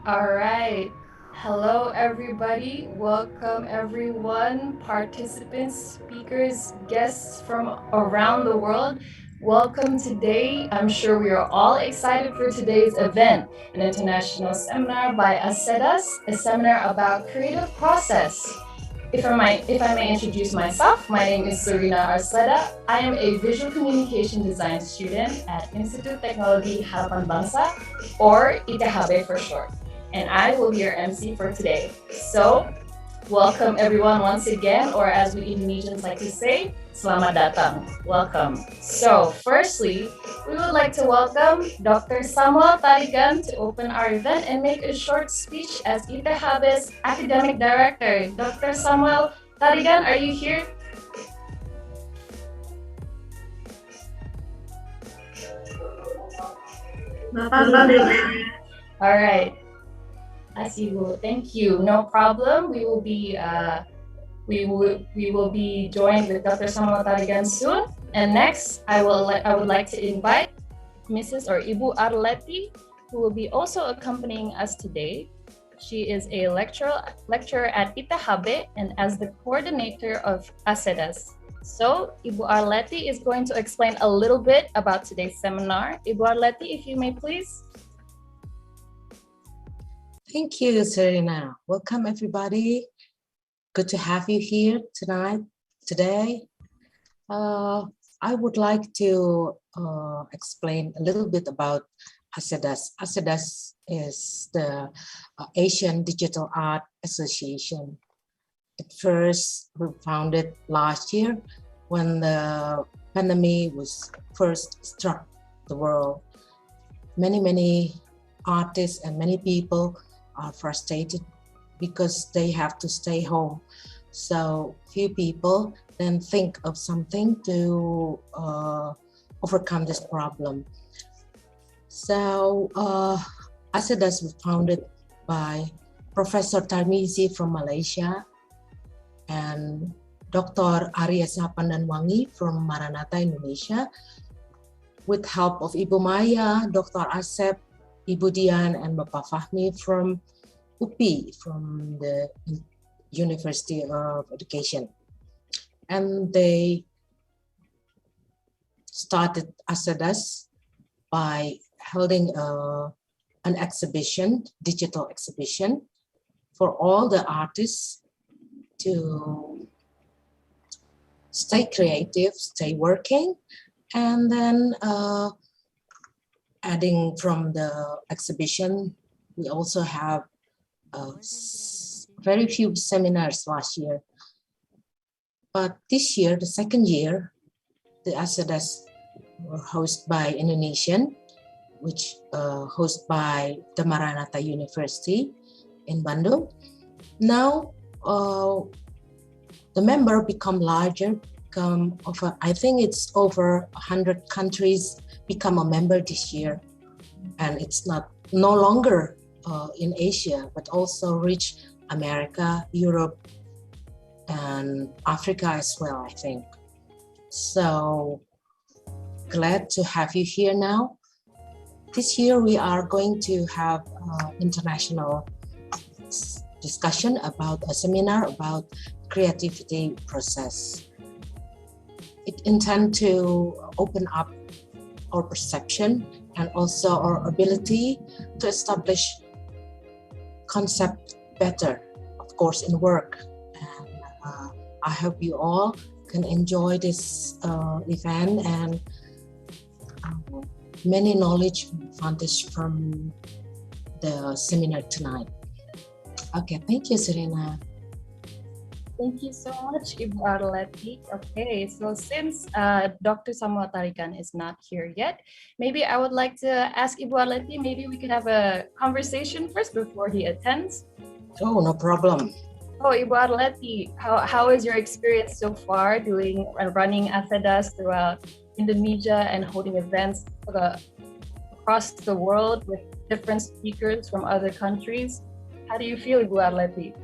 All right. Hello, everybody. Welcome, everyone, participants, speakers, guests from around the world. Welcome today. I'm sure we are all excited for today's event, an international seminar by ASEDAS, a seminar about creative process. If I may introduce myself, my name is Serena Arsleda. I am a visual communication design student at Institute Technology Harapan Bangsa, or ITHB for short. And I will be your MC for today. So, welcome everyone once again, or as we Indonesians like to say, selamat datang. Welcome. So, firstly, we would like to welcome Dr. Samuel Tarigan to open our event and make a short speech as ITHB's academic director. Dr. Samuel Tarigan, are you here? All right. Pasibu, thank you. No problem. We will be joined with Dr. Samuel Tarigan soon. And next, I would like to invite Mrs. or Ibu Arleti, who will be also accompanying us today. She is a lecturer at ITHB and as the coordinator of ASEDAS. So, Ibu Arleti is going to explain a little bit about today's seminar. Ibu Arleti, if you may please. Thank you, Serena. Welcome, everybody. Good to have you here today. I would like to explain a little bit about ASEDAS. ASEDAS is the Asian Digital Art Association. It first was founded last year when the pandemic was first struck the world. Many artists and many people are frustrated because they have to stay home. So few people then think of something to overcome this problem. So ASEDAS was founded by Professor Tarmizi from Malaysia and Dr. Arya Sapandanwangi from Maranatha, Indonesia, with help of Ibu Maya, Dr. Asep, Ibu Dian, and Bapak Fahmi from UPI, from the University of Education. And they started ASEDAS by holding an exhibition, digital exhibition, for all the artists to stay creative, stay working, and then adding from the exhibition, we also have very few seminars last year. But this year, the second year, the ASEDAS were hosted by Indonesian, which hosted by the Maranatha University in Bandung. Now, the member become larger, I think it's over 100 countries become a member this year, and it's no longer in Asia, but also reach America, Europe, and Africa as well, I think. So glad to have you here now. This year we are going to have international discussion about a seminar about creativity process. It intends to open up our perception and also our ability to establish concept better, of course, in work. And I hope you all can enjoy this event and many knowledge advantage from the seminar tonight. Okay, thank you, Serena. Thank you so much, Ibu Arleti. Okay, so since Dr. Samuel Tarigan is not here yet, maybe I would like to ask Ibu Arleti, maybe we could have a conversation first before he attends. Oh, no problem. Oh, Ibu Arleti, how is your experience so far running ASEDAS throughout Indonesia and holding events across the world with different speakers from other countries? How do you feel, Ibu Arleti?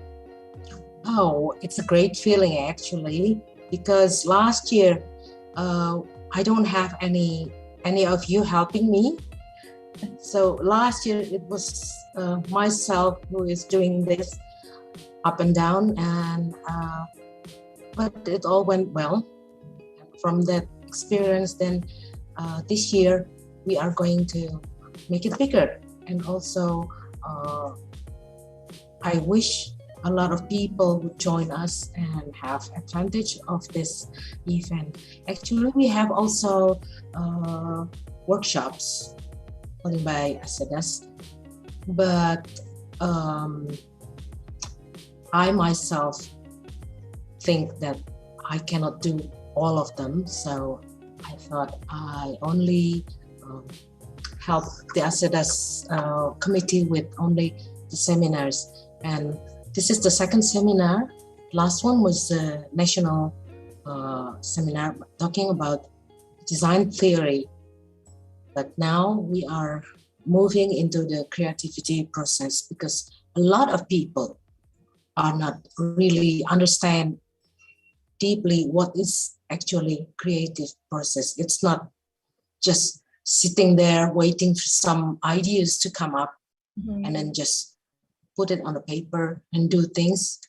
Oh, it's a great feeling actually, because last year I don't have any of you helping me, So last year it was myself who is doing this up and down, and but it all went well. From that experience, then this year we are going to make it bigger, and also I wish a lot of people would join us and have advantage of this event. Actually, we have also workshops done by ASEDAS, but I myself think that I cannot do all of them, so I thought I only help the ASEDAS committee with only the seminars. And this is the second seminar. Last one was a national seminar talking about design theory. But now we are moving into the creativity process, because a lot of people are not really understand deeply what is actually creative process. It's not just sitting there waiting for some ideas to come up and then just put it on the paper and do things.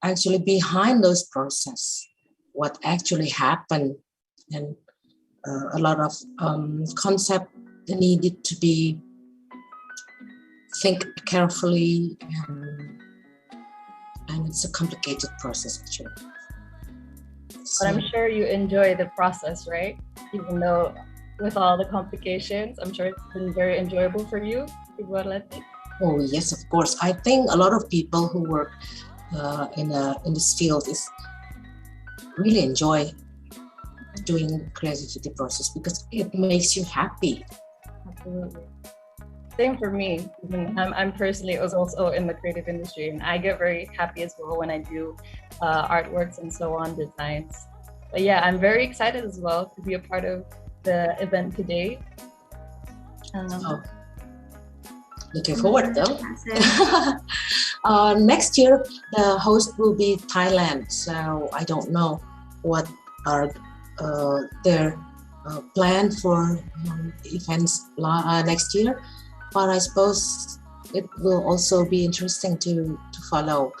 Actually behind those process, what actually happened, and a lot of concept needed to be think carefully, and it's a complicated process actually. But I'm sure you enjoy the process, right? Even though with all the complications, I'm sure it's been very enjoyable for you. Oh yes, of course. I think a lot of people who work in this field is really enjoy doing creativity process, because it makes you happy. Absolutely. Same for me. I'm personally also in the creative industry, and I get very happy as well when I do artworks and so on, designs. But yeah, I'm very excited as well to be a part of the event today. Looking forward though. Next year, the host will be Thailand, so I don't know what are their plan for events next year, but I suppose it will also be interesting to follow.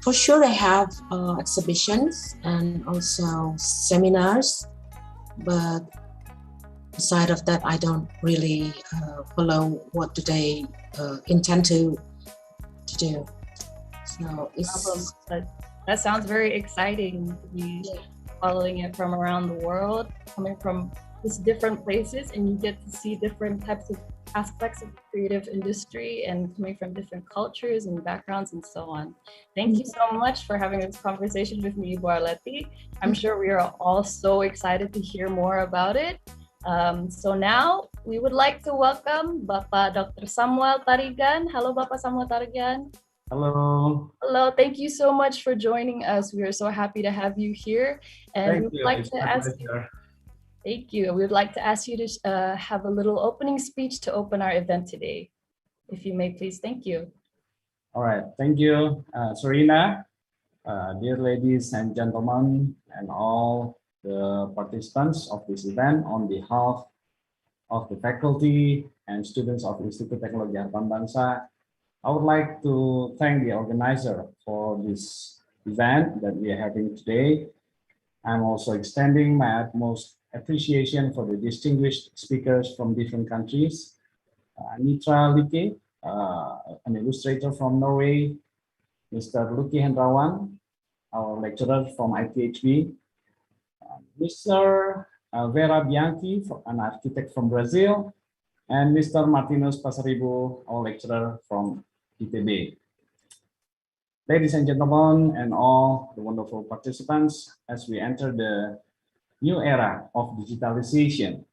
For sure, I have exhibitions and also seminars, but aside of that, I don't really follow what do they intend to do. So it's that sounds very exciting to be following it from around the world, coming from just different places, and you get to see different types of aspects of the creative industry and coming from different cultures and backgrounds and so on. Thank you so much for having this conversation with me, Bu Arleti. I'm sure we are all so excited to hear more about it. So now we would like to welcome Bapak Dr. Samuel Tarigan. Hello, Bapak Samuel Tarigan. Hello. Hello. Thank you so much for joining us. We are so happy to have you here. And we would like to ask you. Thank you. We would like to ask you to have a little opening speech to open our event today. If you may, please. Thank you. All right. Thank you, Serena. Dear ladies and gentlemen, and all the participants of this event, on behalf of the faculty and students of Institut Teknologi Harapan Bangsa, I would like to thank the organizer for this event that we are having today. I'm also extending my utmost appreciation for the distinguished speakers from different countries. Anitra, Lykke, an illustrator from Norway, Mr. Lykke Hendrawan, our lecturer from ITHB, Mr. Vera Bianchi, an architect from Brazil, and Mr. Martinus Pasaribu, our lecturer from ITHB. Ladies and gentlemen, and all the wonderful participants, as we enter the new era of digitalization,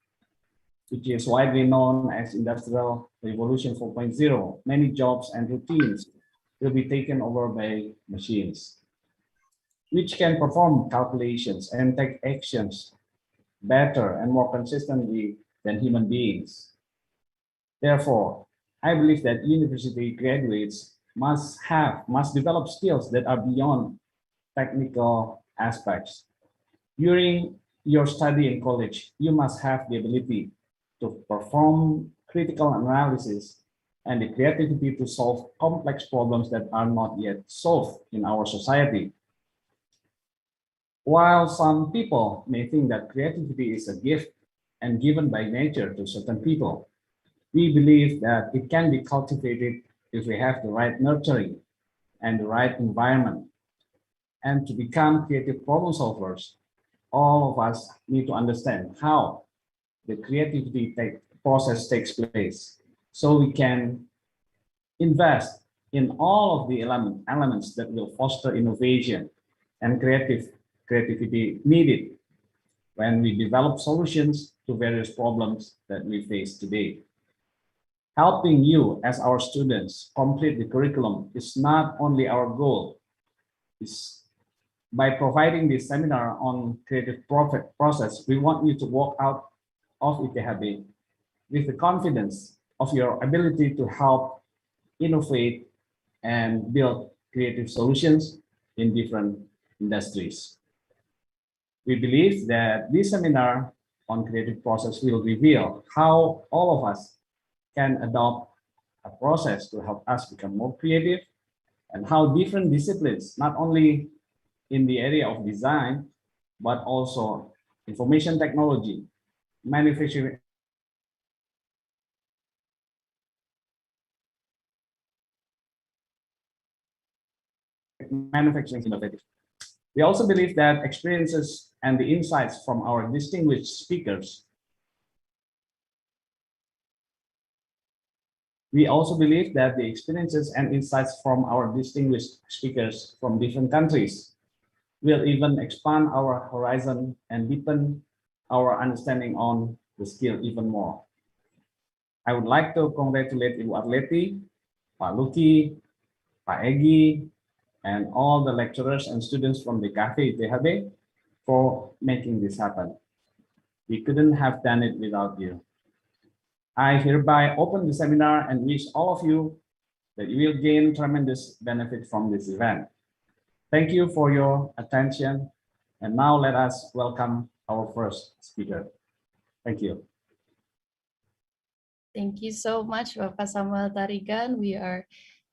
which is widely known as Industrial Revolution 4.0, many jobs and routines will be taken over by machines, which can perform calculations and take actions better and more consistently than human beings. Therefore, I believe that university graduates must develop skills that are beyond technical aspects. During your study in college, you must have the ability to perform critical analysis, and the creativity to solve complex problems that are not yet solved in our society. While some people may think that creativity is a gift and given by nature to certain people, we believe that it can be cultivated if we have the right nurturing and the right environment. And to become creative problem solvers, all of us need to understand how the creativity process takes place, so we can invest in all of the elements that will foster innovation and creativity needed when we develop solutions to various problems that we face today. Helping you as our students complete the curriculum is not only our goal. By providing this seminar on creative process, we want you to walk out of ITHB with the confidence of your ability to help innovate and build creative solutions in different industries. We believe that this seminar on creative process will reveal how all of us can adopt a process to help us become more creative, and how different disciplines, not only in the area of design, but also information technology, manufacturing, innovative. We also believe that experiences and the insights from our distinguished speakers. We also believe that the experiences and insights from our distinguished speakers from different countries will even expand our horizon and deepen our understanding on the skill even more. I would like to congratulate Ibu Arleti, Pak Lykke, Pak Egy, and all the lecturers and students from the Cafe ITHB for making this happen. We couldn't have done it without you. I hereby open the seminar and wish all of you that you will gain tremendous benefit from this event. Thank you for your attention. And now let us welcome our first speaker. Thank you. Thank you so much, Bapak Samuel Tarigan.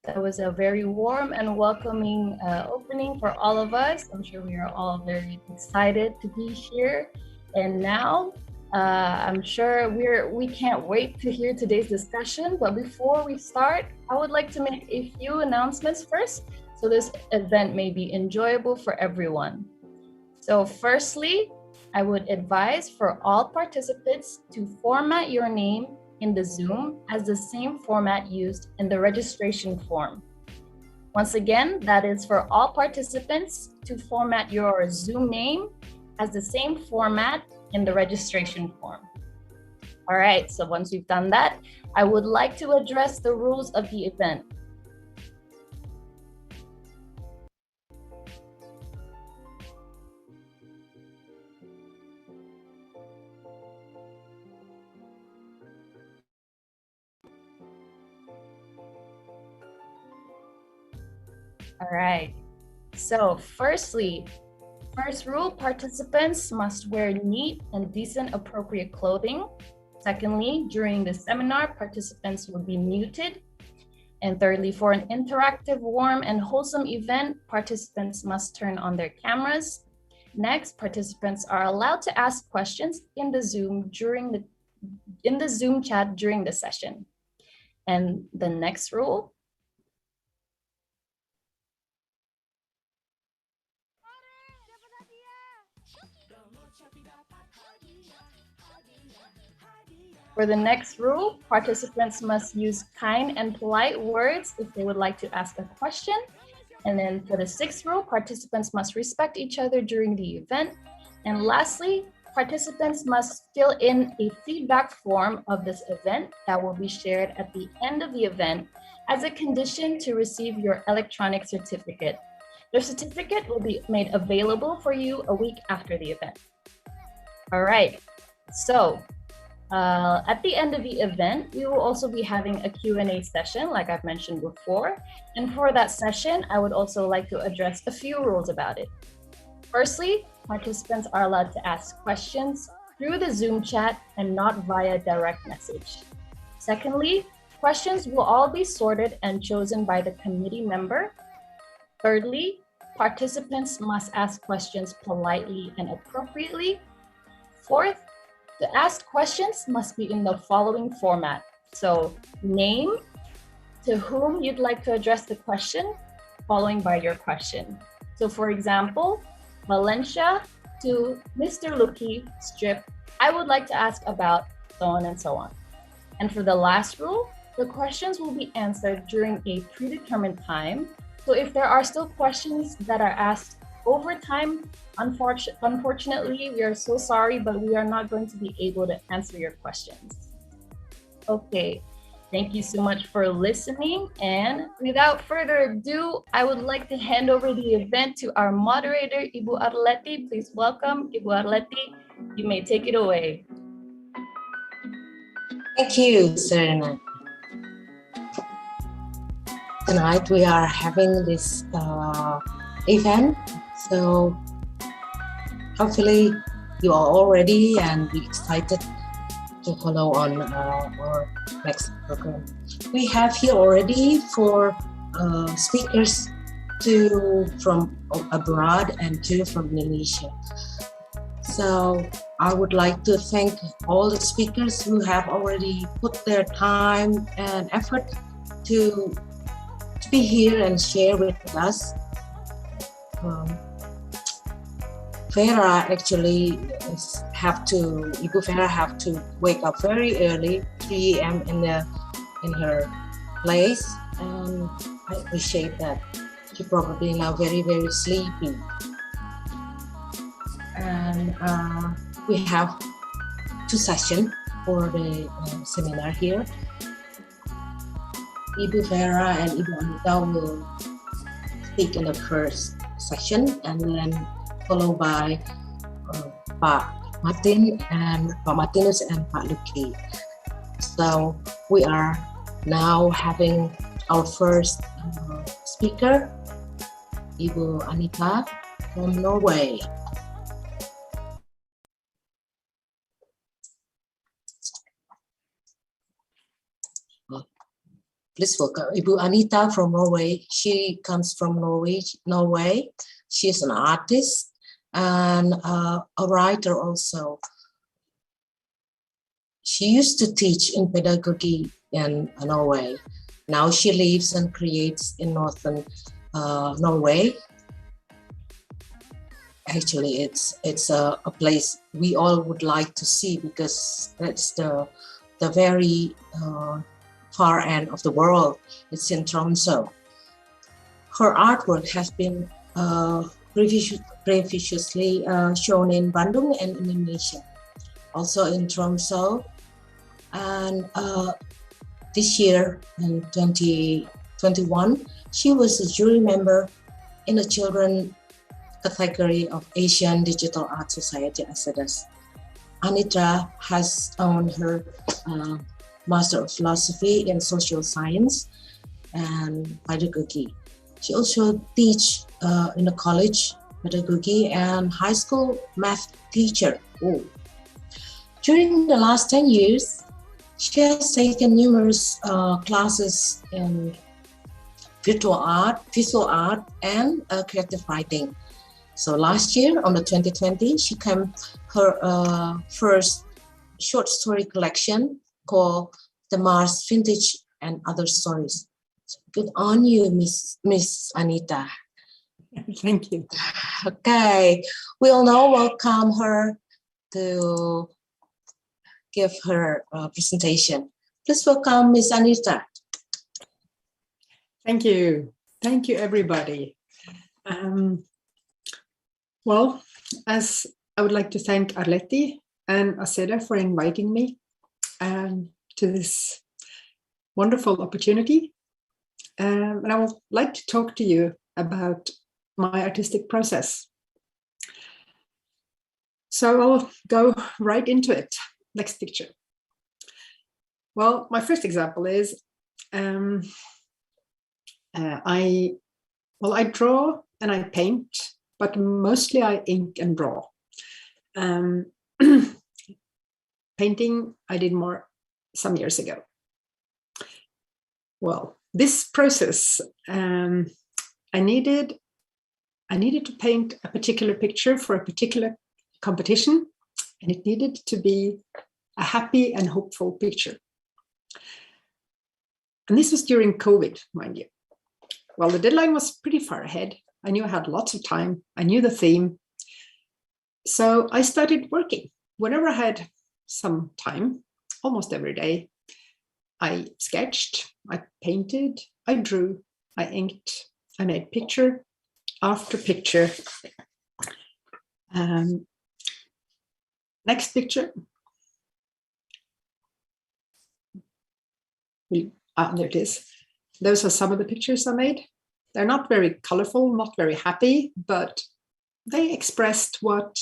That was a very warm and welcoming opening for all of us. I'm sure we are all very excited to be here. And now, I'm sure we can't wait to hear today's discussion. But before we start, I would like to make a few announcements first, so this event may be enjoyable for everyone. So firstly, I would advise for all participants to format your name in the Zoom as the same format used in the registration form. Once again, that is for all participants to format your Zoom name as the same format in the registration form. All right, so once we've done that, I would like to address the rules of the event. All right, so first rule, participants must wear neat and decent appropriate clothing. Secondly, during the seminar, participants will be muted. And thirdly, for an interactive, warm, and wholesome event, participants must turn on their cameras. Next, participants are allowed to ask questions in the Zoom chat during the session. And the next rule, participants must use kind and polite words if they would like to ask a question. And then for the sixth rule, participants must respect each other during the event. And lastly, participants must fill in a feedback form of this event that will be shared at the end of the event as a condition to receive your electronic certificate. The certificate will be made available for you a week after the event. All right, so at the end of the event, we will also be having a Q&A session, like I've mentioned before. And for that session, I would also like to address a few rules about it. Firstly, participants are allowed to ask questions through the Zoom chat and not via direct message. Secondly, questions will all be sorted and chosen by the committee member. Thirdly, participants must ask questions politely and appropriately. Fourth, the asked questions must be in the following format. So name, to whom you'd like to address the question, following by your question. So for example, Valencia to Mr. Lykke strip, I would like to ask about so on and so on. And for the last rule, the questions will be answered during a predetermined time. So if there are still questions that are asked over time, unfortunately, we are so sorry, but we are not going to be able to answer your questions. Okay, thank you so much for listening. And without further ado, I would like to hand over the event to our moderator, Ibu Arleti. Please welcome Ibu Arleti. You may take it away. Thank you, Serena. Tonight we are having this event, so hopefully you are all ready and be excited to follow on our next program. We have here already 4 speakers, 2 from abroad and 2 from Indonesia. So I would like to thank all the speakers who have already put their time and effort to be here and share with us. Vera actually Ibu Vera have to wake up very early, 3 a.m. in her place, and I appreciate that. She probably now very, very sleepy. And we have 2 sessions for the seminar here. Ibu Vera and Ibu Anitra will speak in the first session, and then followed by Pak Martin and Pak Martinus and Pak Lykke. So we are now having our first speaker, Ibu Anitra from Norway. Please welcome Ibu Anitra from Norway. She comes from Norway. She is an artist and a writer also. She used to teach in pedagogy in Norway. Now she lives and creates in northern Norway. Actually, it's a place we all would like to see because it's the very far end of the world. It's in Tromsø. Her artwork has been previously shown in Bandung and Indonesia, also in Tromsø. And this year, in 2021, she was a jury member in the children category of Asian Digital Art Society, ASEDAS. Anitra has earned her Master of Philosophy in Social Science and Pedagogy. She also teaches in the college pedagogy and high school math teacher. Ooh. During the last 10 years, she has taken numerous classes in visual art, and creative writing. So last year, on the 2020, she came her first short story collection called The Mars Vintage and Other Stories. So good on you, Miss Anitra. Thank you. Okay, we'll now welcome her to give her presentation. Please welcome Miss Anitra. Thank you. Thank you, everybody. Well, as I would like to thank Arleti and ASEDAS for inviting me to this wonderful opportunity. And I would like to talk to you about my artistic process. So I'll go right into it. Next picture. Well, my first example is I draw and I paint, but mostly I ink and draw. Painting I did more some years ago. Well, this process, I needed to paint a particular picture for a particular competition, and it needed to be a happy and hopeful picture. And this was during COVID, mind you. Well, the deadline was pretty far ahead. I knew I had lots of time. I knew the theme. So I started working. Whenever I had some time, almost every day, I sketched, I painted, I drew, I inked, I made picture after picture. Next picture. There it is. Those are some of the pictures I made. They're not very colorful, not very happy, but they expressed what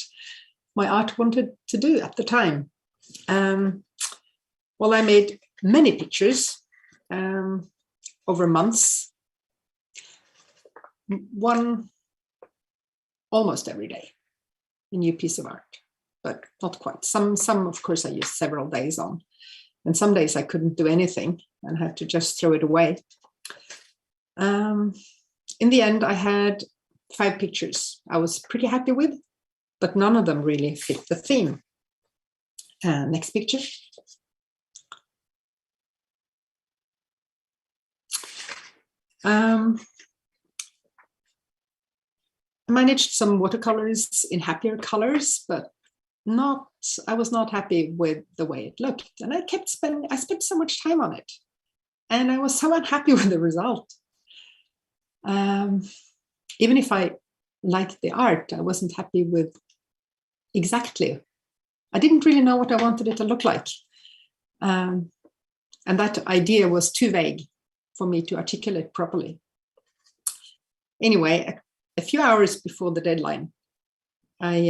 my art wanted to do at the time. Well, I made many pictures over months, one almost every day, a new piece of art, but not quite. Some of course, I used several days on, and some days I couldn't do anything and had to just throw it away. In the end, I had 5 pictures I was pretty happy with, but none of them really fit the theme. Next picture. I managed some watercolors in happier colors, but I was not happy with the way it looked. And I spent so much time on it. And I was so unhappy with the result. Even if I liked the art, I wasn't happy with exactly. I didn't really know what I wanted it to look like. And that idea was too vague for me to articulate properly. Anyway, a few hours before the deadline, I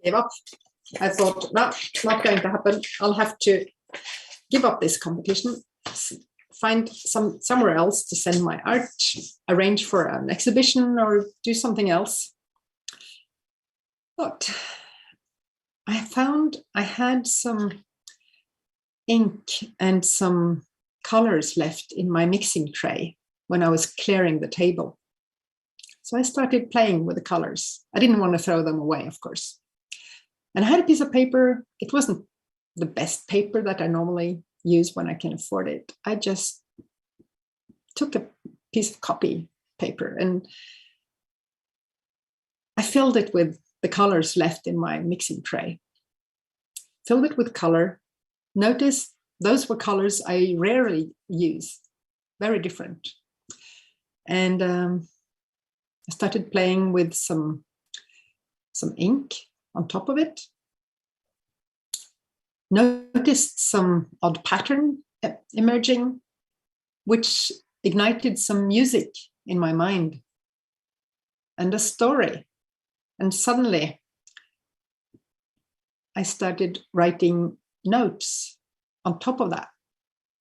gave up. I thought, no, not going to happen. I'll have to give up this competition, find somewhere else to send my art, arrange for an exhibition or do something else. But I found I had some ink and some colors left in my mixing tray when I was clearing the table. So I started playing with the colors. I didn't want to throw them away, of course. And I had a piece of paper. It wasn't the best paper that I normally use when I can afford it. I just took a piece of copy paper and I filled it with the colors left in my mixing tray. Filled it with color. Notice those were colors I rarely use, very different. And I started playing with some ink on top of it. Noticed some odd pattern emerging, which ignited some music in my mind and a story. And suddenly I started writing notes on top of that,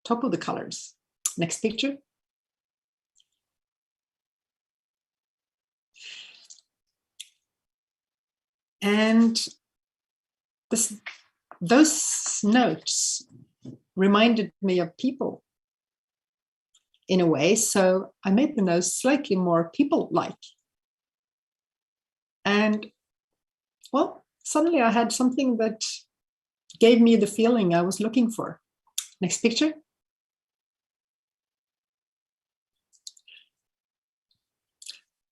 top of the colors. Next picture. And those notes reminded me of people in a way, so I made the notes slightly more people-like. And, well, suddenly I had something that gave me the feeling I was looking for. Next picture.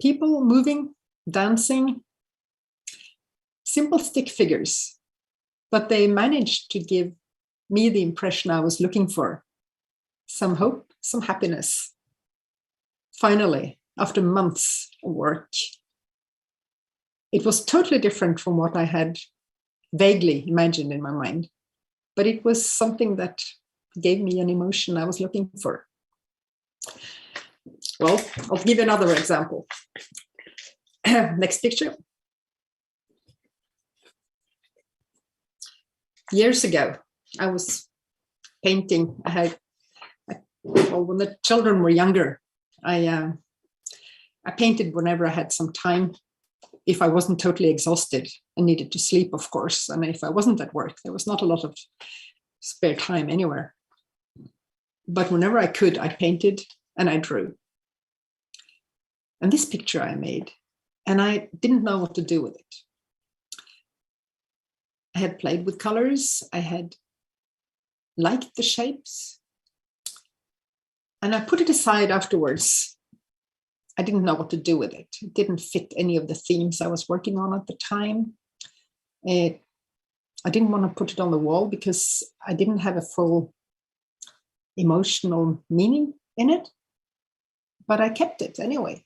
People moving, dancing, simple stick figures, but they managed to give me the impression I was looking for. Some hope, some happiness. Finally, after months of work, it was totally different from what I had vaguely imagined in my mind, but it was something that gave me an emotion I was looking for. Well, I'll give you another example. Next picture. Years ago, I was painting. When the children were younger, I painted whenever I had some time. If I wasn't totally exhausted and needed to sleep, of course, and if I wasn't at work, there was not a lot of spare time anywhere. But whenever I could, I painted and I drew. And this picture I made, and I didn't know what to do with it. I had played with colors, I had liked the shapes, and I put it aside afterwards. I didn't know what to do with it. It didn't fit any of the themes I was working on at the time. I didn't want to put it on the wall because I didn't have a full emotional meaning in it, but I kept it anyway.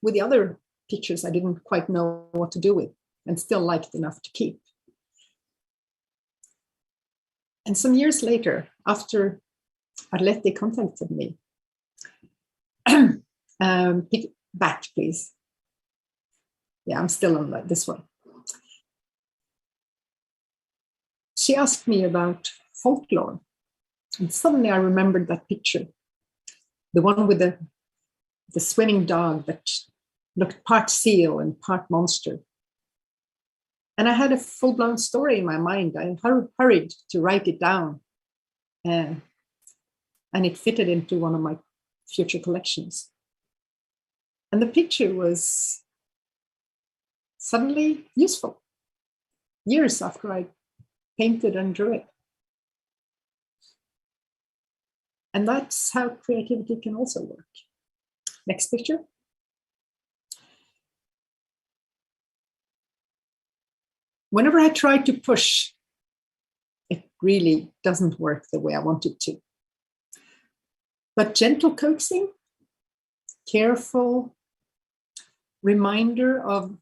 With the other pictures, I didn't quite know what to do with and still liked enough to keep. And some years later, after Arlette contacted me, back, please. Yeah, I'm still on this one. She asked me about folklore. And suddenly I remembered that picture, the one with the swimming dog that looked part seal and part monster. And I had a full-blown story in my mind. I hurried to write it down. And it fitted into one of my future collections. And the picture was suddenly useful, years after I painted and drew it. And that's how creativity can also work. Next picture. Whenever I try to push, it really doesn't work the way I want it to. But gentle coaxing, careful reminder of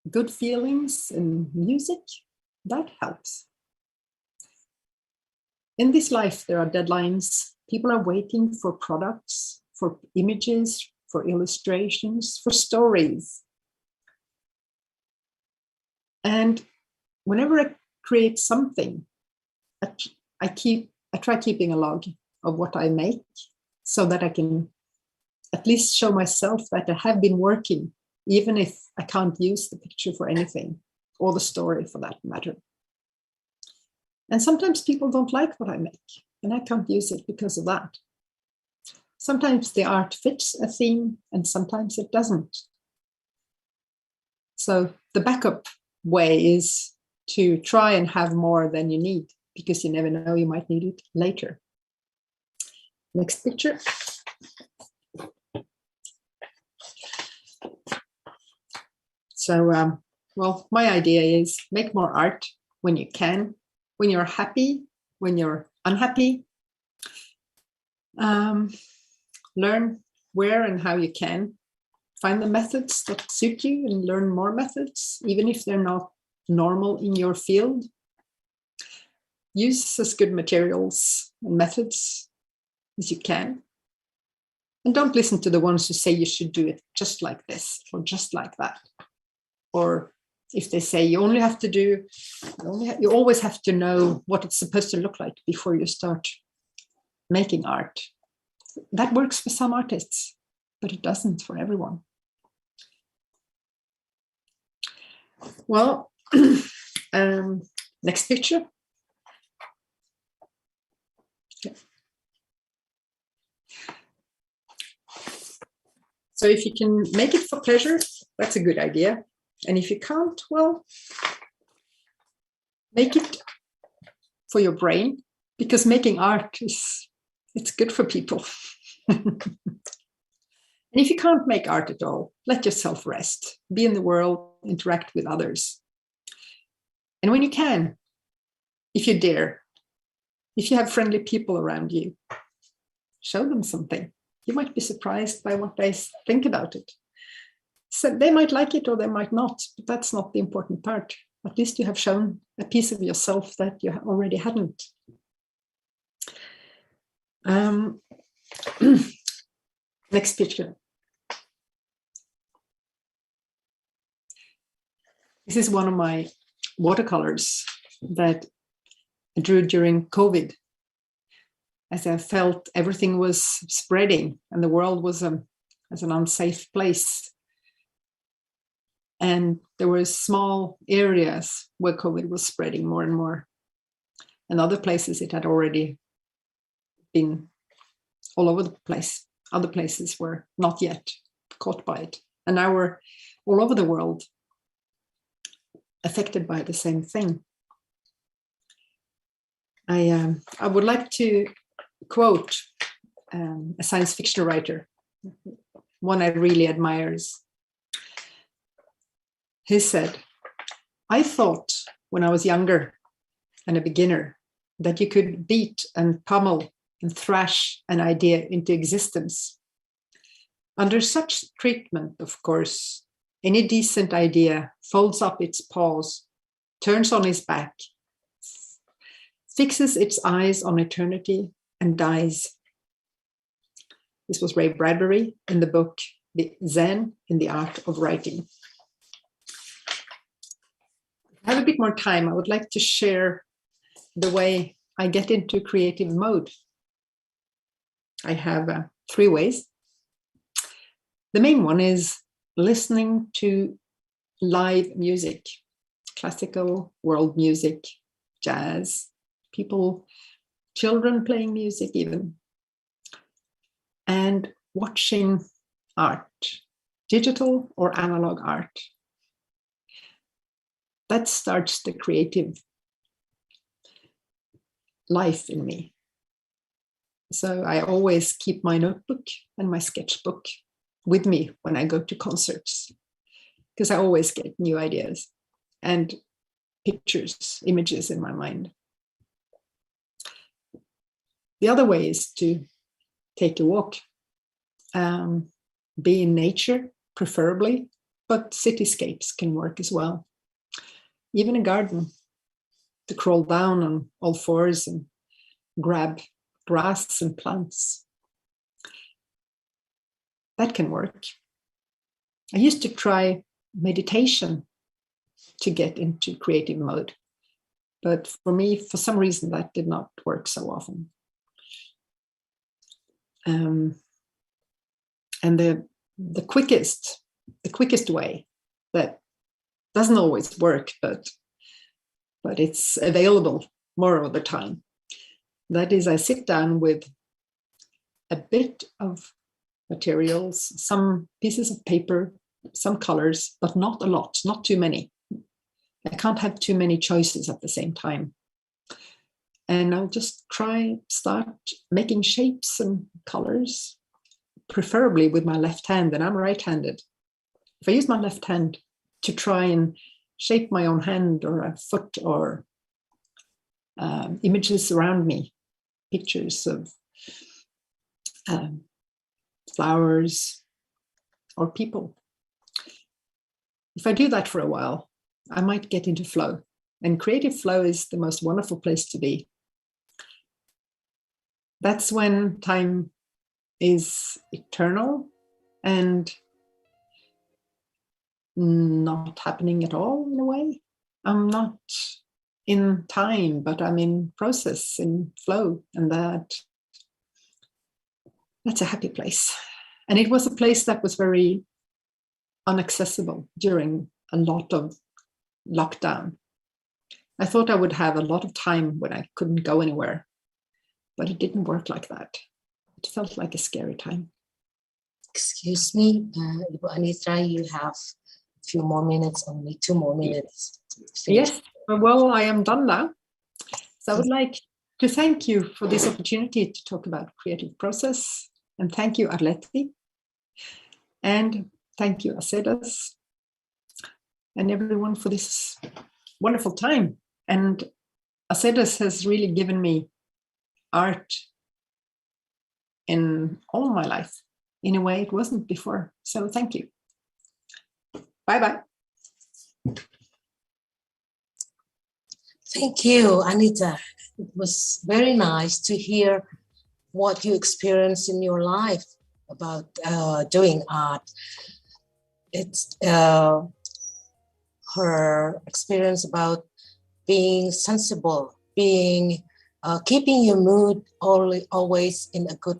good feelings and music, that helps. In this life, there are deadlines. People are waiting for products, for images, for illustrations, for stories. And whenever I create something, I try keeping a log of what I make so that I can at least show myself that I have been working, even if I can't use the picture for anything, or the story for that matter. And sometimes people don't like what I make, and I can't use it because of that. Sometimes the art fits a theme, and sometimes it doesn't. So the backup way is to try and have more than you need, because you never know, you might need it later. Next picture. So, well, my idea is make more art when you can, when you're happy, when you're unhappy. Learn where and how you can. Find the methods that suit you and learn more methods, even if they're not normal in your field. Use as good materials and methods as you can. And don't listen to the ones who say you should do it just like this or just like that. Or if they say you only have to do, you always have to know what it's supposed to look like before you start making art. That works for some artists, but it doesn't for everyone. Well, next picture. Yeah. So if you can make it for pleasure, that's a good idea. And if you can't, well, make it for your brain, because making art it's good for people. And if you can't make art at all, let yourself rest, be in the world, interact with others. And when you can, if you dare, if you have friendly people around you, show them something. You might be surprised by what they think about it. So they might like it or they might not, but that's not the important part. At least you have shown a piece of yourself that you already hadn't. Next picture. This is one of my watercolors that I drew during COVID, as I felt everything was spreading and the world was as an unsafe place. And there were small areas where COVID was spreading more and more. And other places it had already been all over the place. Other places were not yet caught by it. And now we're all over the world affected by the same thing. I would like to quote a science fiction writer, one I really admire. He said, "I thought when I was younger and a beginner that you could beat and pummel and thrash an idea into existence. Under such treatment, of course, any decent idea folds up its paws, turns on its back, fixes its eyes on eternity, and dies." This was Ray Bradbury in the book The Zen in the Art of Writing. If I have a bit more time, I would like to share the way I get into creative mode. I have 3 ways. The main one is listening to live music, classical, world music, jazz, people, children playing music even, and watching art, digital or analog art. That starts the creative life in me. So I always keep my notebook and my sketchbook with me when I go to concerts, because I always get new ideas and pictures, images in my mind. The other way is to take a walk, be in nature, preferably, but cityscapes can work as well. Even a garden, to crawl down on all fours and grab grass and plants. That can work. I used to try meditation to get into creative mode, but for me, for some reason, that did not work so often. And the quickest way that doesn't always work, but it's available more of the time. That is, I sit down with a bit of materials, some pieces of paper, some colors, but not a lot, not too many. I can't have too many choices at the same time. And I'll just start making shapes and colors, preferably with my left hand, and I'm right-handed. If I use my left hand to try and shape my own hand or a foot or images around me, pictures of flowers or people. If I do that for a while, I might get into flow. And creative flow is the most wonderful place to be. That's when time is eternal and not happening at all in a way. I'm not in time, but I'm in process, in flow, and that's a happy place. And it was a place that was very inaccessible during a lot of lockdown. I thought I would have a lot of time when I couldn't go anywhere, but it didn't work like that. It felt like a scary time. Excuse me, Anitra, you have a few more minutes, only 2 more minutes. Yes, well, I am done now. So I would like to thank you for this opportunity to talk about creative process. And thank you, Arleti. And thank you, ASEDAS. And everyone for this wonderful time. And ASEDAS has really given me art in all my life in a way it wasn't before. So thank you. Bye-bye. Thank you, Anita. It was very nice to hear what you experienced in your life about doing art. It's her experience about being sensible, being keeping your mood always in a good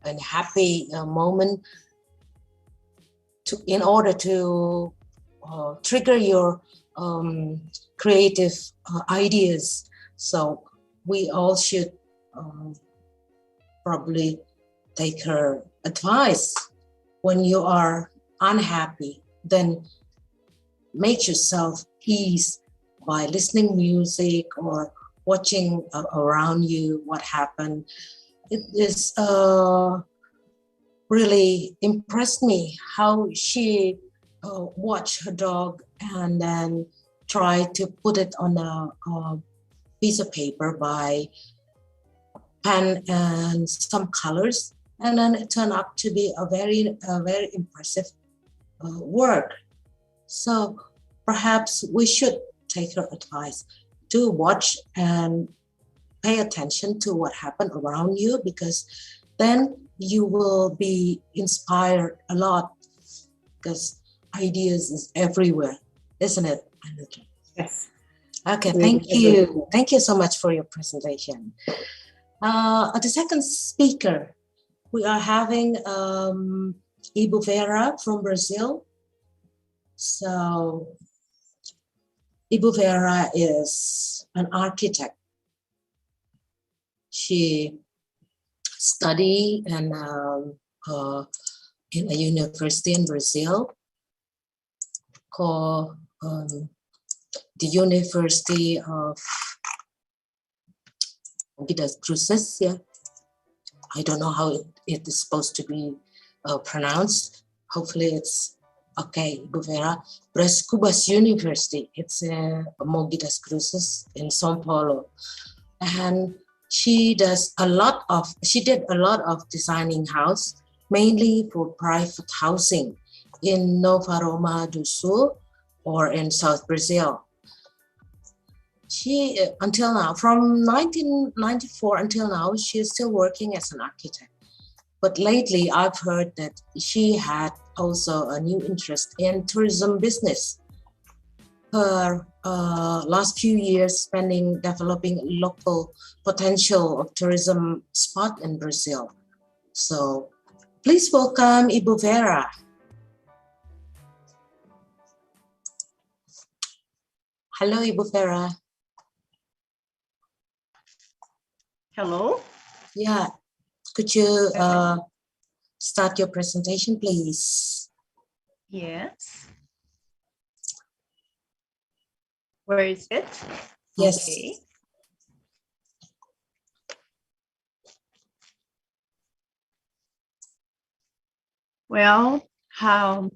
and happy moment in order to trigger your creative ideas. So we all should probably take her advice. When you are unhappy, then make yourself ease by listening music or watching around you what happened. It is really impressed me how she watched her dog and then try to put it on a piece of paper by pen and some colors, and then it turned out to be a very impressive work. So perhaps we should take her advice to watch and pay attention to what happened around you, because then you will be inspired a lot, because ideas is everywhere, isn't it, Anitra? Yes. Okay, Really thank everywhere. you. Thank you so much for your presentation. The second speaker, we are having Ibu Vera from Brazil. So Ibu Vera is an architect. She studied in a university in Brazil called the University of Cruces. Yeah, I don't know how it is supposed to be pronounced. Hopefully it's okay. Ibu Vera, Brás Cubas University. It's Mogi das Cruzes in São Paulo, and she did a lot of designing house, mainly for private housing in Nova Roma do Sul or in South Brazil. She, until now, from 1994 until now, she is still working as an architect. But lately, I've heard that she had also a new interest in tourism business. Her last few years spending developing local potential of tourism spot in Brazil. So please welcome Ibu Vera. Hello, Ibu Vera. Hello? Yeah, could you start your presentation, please? Yes. Where is it? Yes. Okay. Well, how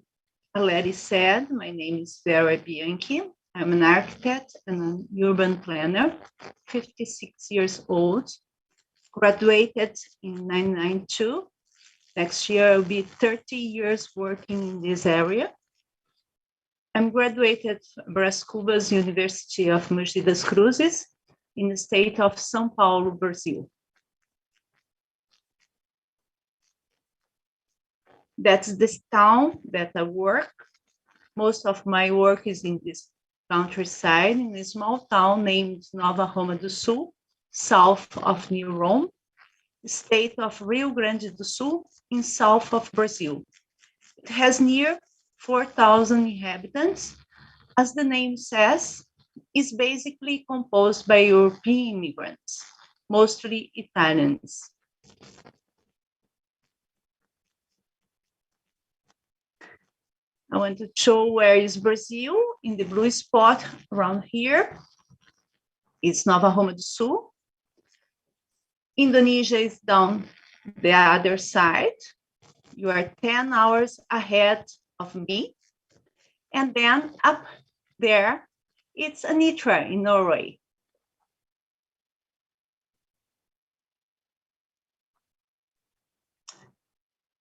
already said, my name is Vera Bianchi. I'm an architect and an urban planner, 56 years old, graduated in 1992. Next year, I'll be 30 years working in this area. I'm graduated from Brás Cubas University of Mogi das Cruzes in the state of São Paulo, Brazil. That's this town that I work. Most of my work is in this countryside, in a small town named Nova Roma do Sul, south of New Rome, state of Rio Grande do Sul, in south of Brazil. It has near 4,000 inhabitants. As the name says, is basically composed by European immigrants, mostly Italians. I want to show where is Brazil in the blue spot around here. It's Nova Roma do Sul. Indonesia is down the other side. You are 10 hours ahead of me. And then up there, it's Anitra in Norway.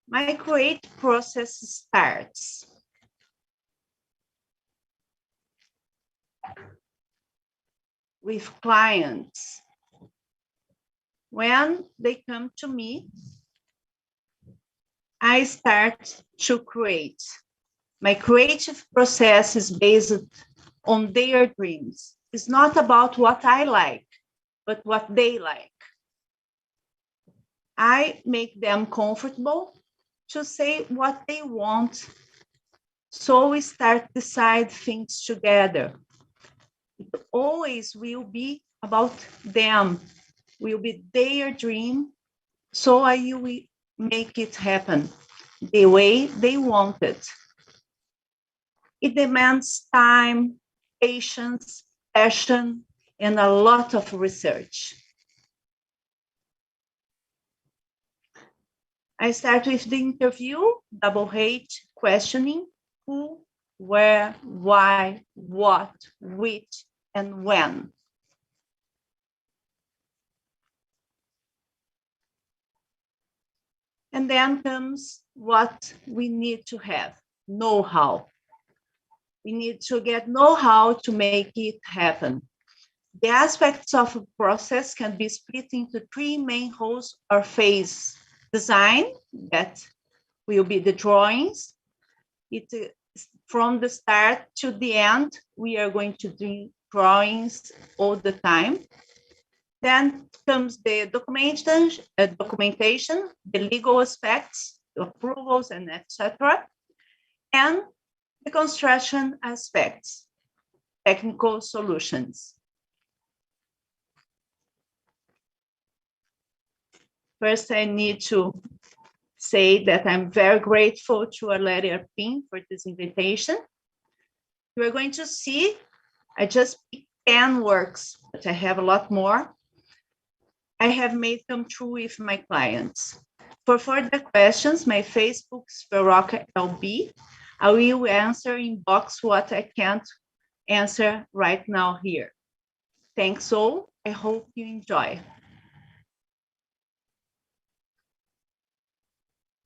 My create process starts with clients. When they come to me, I start to create. My creative process is based on their dreams. It's not about what I like, but what they like. I make them comfortable to say what they want. So we start decide things together. It always will be about them, will be their dream So I will make it happen the way they want it. It demands time, patience, passion, and a lot of research. I start with the interview, double H, questioning who, where, why, what, which, and when. And then comes what we need to have, know-how. We need to get know-how to make it happen. The aspects of a process can be split into three main roles or phases. Design, that will be the drawings. From the start to the end, we are going to do drawings all the time. Then comes the documentation, the legal aspects, the approvals, and etc. And the construction aspects, technical solutions. First, I need to say that I'm very grateful to Arlette Arpin for this invitation. We're going to see, I just picked 10 works, but I have a lot more. I have made come true with my clients. For further questions, my Facebook Sperakers LB. I will answer in box what I can't answer right now here. Thanks all. I hope you enjoy.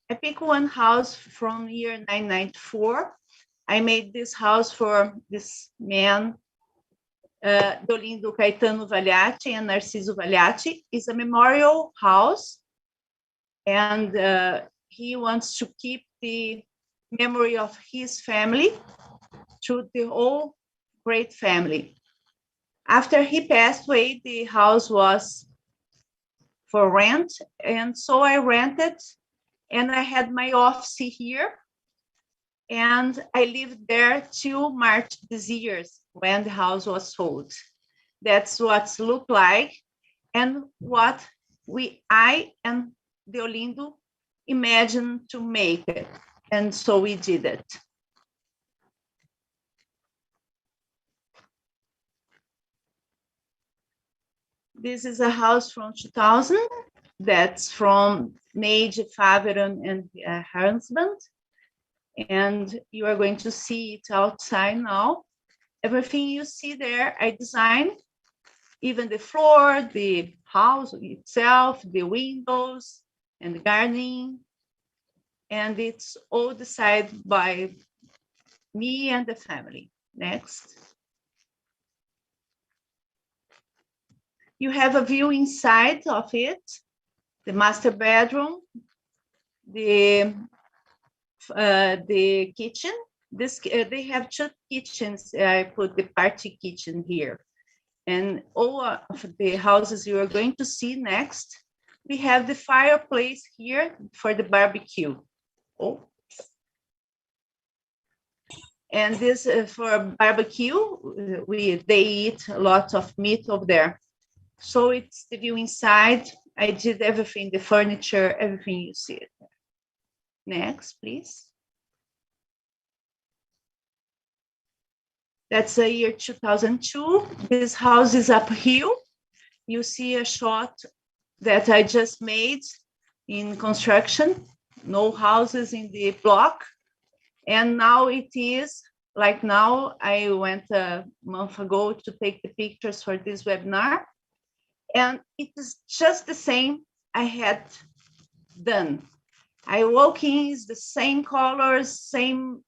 I picked one house from year 994. I made this house for this man, Dolindo Caetano Valiati and Narciso Valiati. Is a memorial house, and he wants to keep the memory of his family to the whole great family. After he passed away, the house was for rent, and so I rented, and I had my office here, and I lived there till March this year when the house was sold. That's what it looked like, and what I and Deolindo imagined to make it, and so we did it. This is a house from 2000. That's from Neide Faveron and her husband. And you are going to see it outside now. Everything you see there, I designed, even the floor, the house itself, the windows, and the gardening. And it's all decided by me and the family. Next. You have a view inside of it, the master bedroom, the kitchen. They have two kitchens. I put the party kitchen here. And all of the houses you are going to see next, we have the fireplace here for the barbecue. Oh. And this for barbecue, they eat a lot of meat over there. So it's the view inside. I did everything, the furniture, everything you see it. Next, please. That's the year 2002. This house is uphill. You see a shot that I just made in construction. No houses in the block. And now it is, like now, I went a month ago to take the pictures for this webinar. And it is just the same I had done. I walk in, it's the same colors, same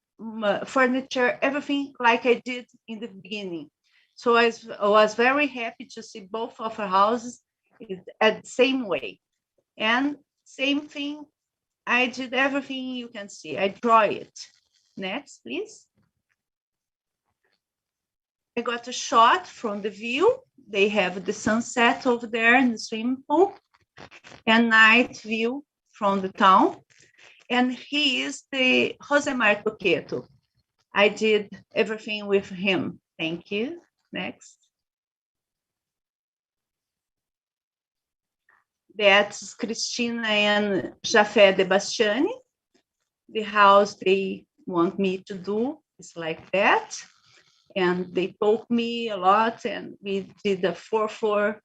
furniture, everything like I did in the beginning. So I was very happy to see both of our houses at the same way. And same thing, I did everything you can see. I draw it. Next, please. I got a shot from the view. They have the sunset over there in the swimming pool and night view from the town. And he is the Josemar Toqueto. I did everything with him. Thank you. Next. That's Cristina and Jafé de Bastiani. The house they want me to do is like that. And they taught me a lot, and we did the 4th floor.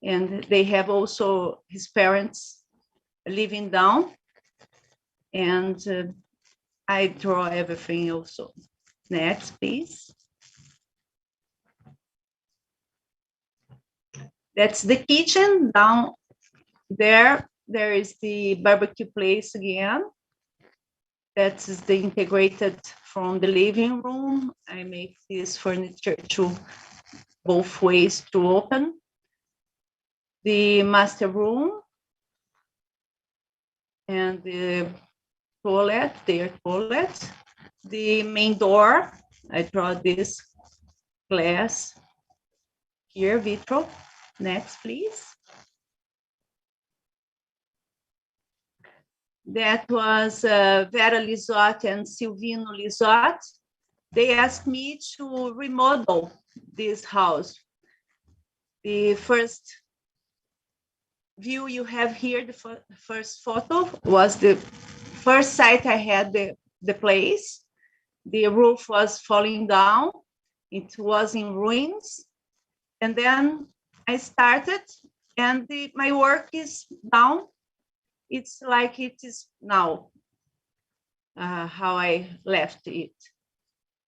And they have also his parents living down. And I draw everything also. Next, please. That's the kitchen. Down there, there is the barbecue place again. That is the integrated from the living room. I make this furniture to both ways to open. The master room and the toilet, their toilet. The main door, I draw this glass here, vitro. Next, please. That was Vera Lizotte and Silvino Lizotte. They asked me to remodel this house. The first view you have here, the first photo, was the first sight I had the place. The roof was falling down. It was in ruins. And then I started, and my work is down. It's like it is now, how I left it.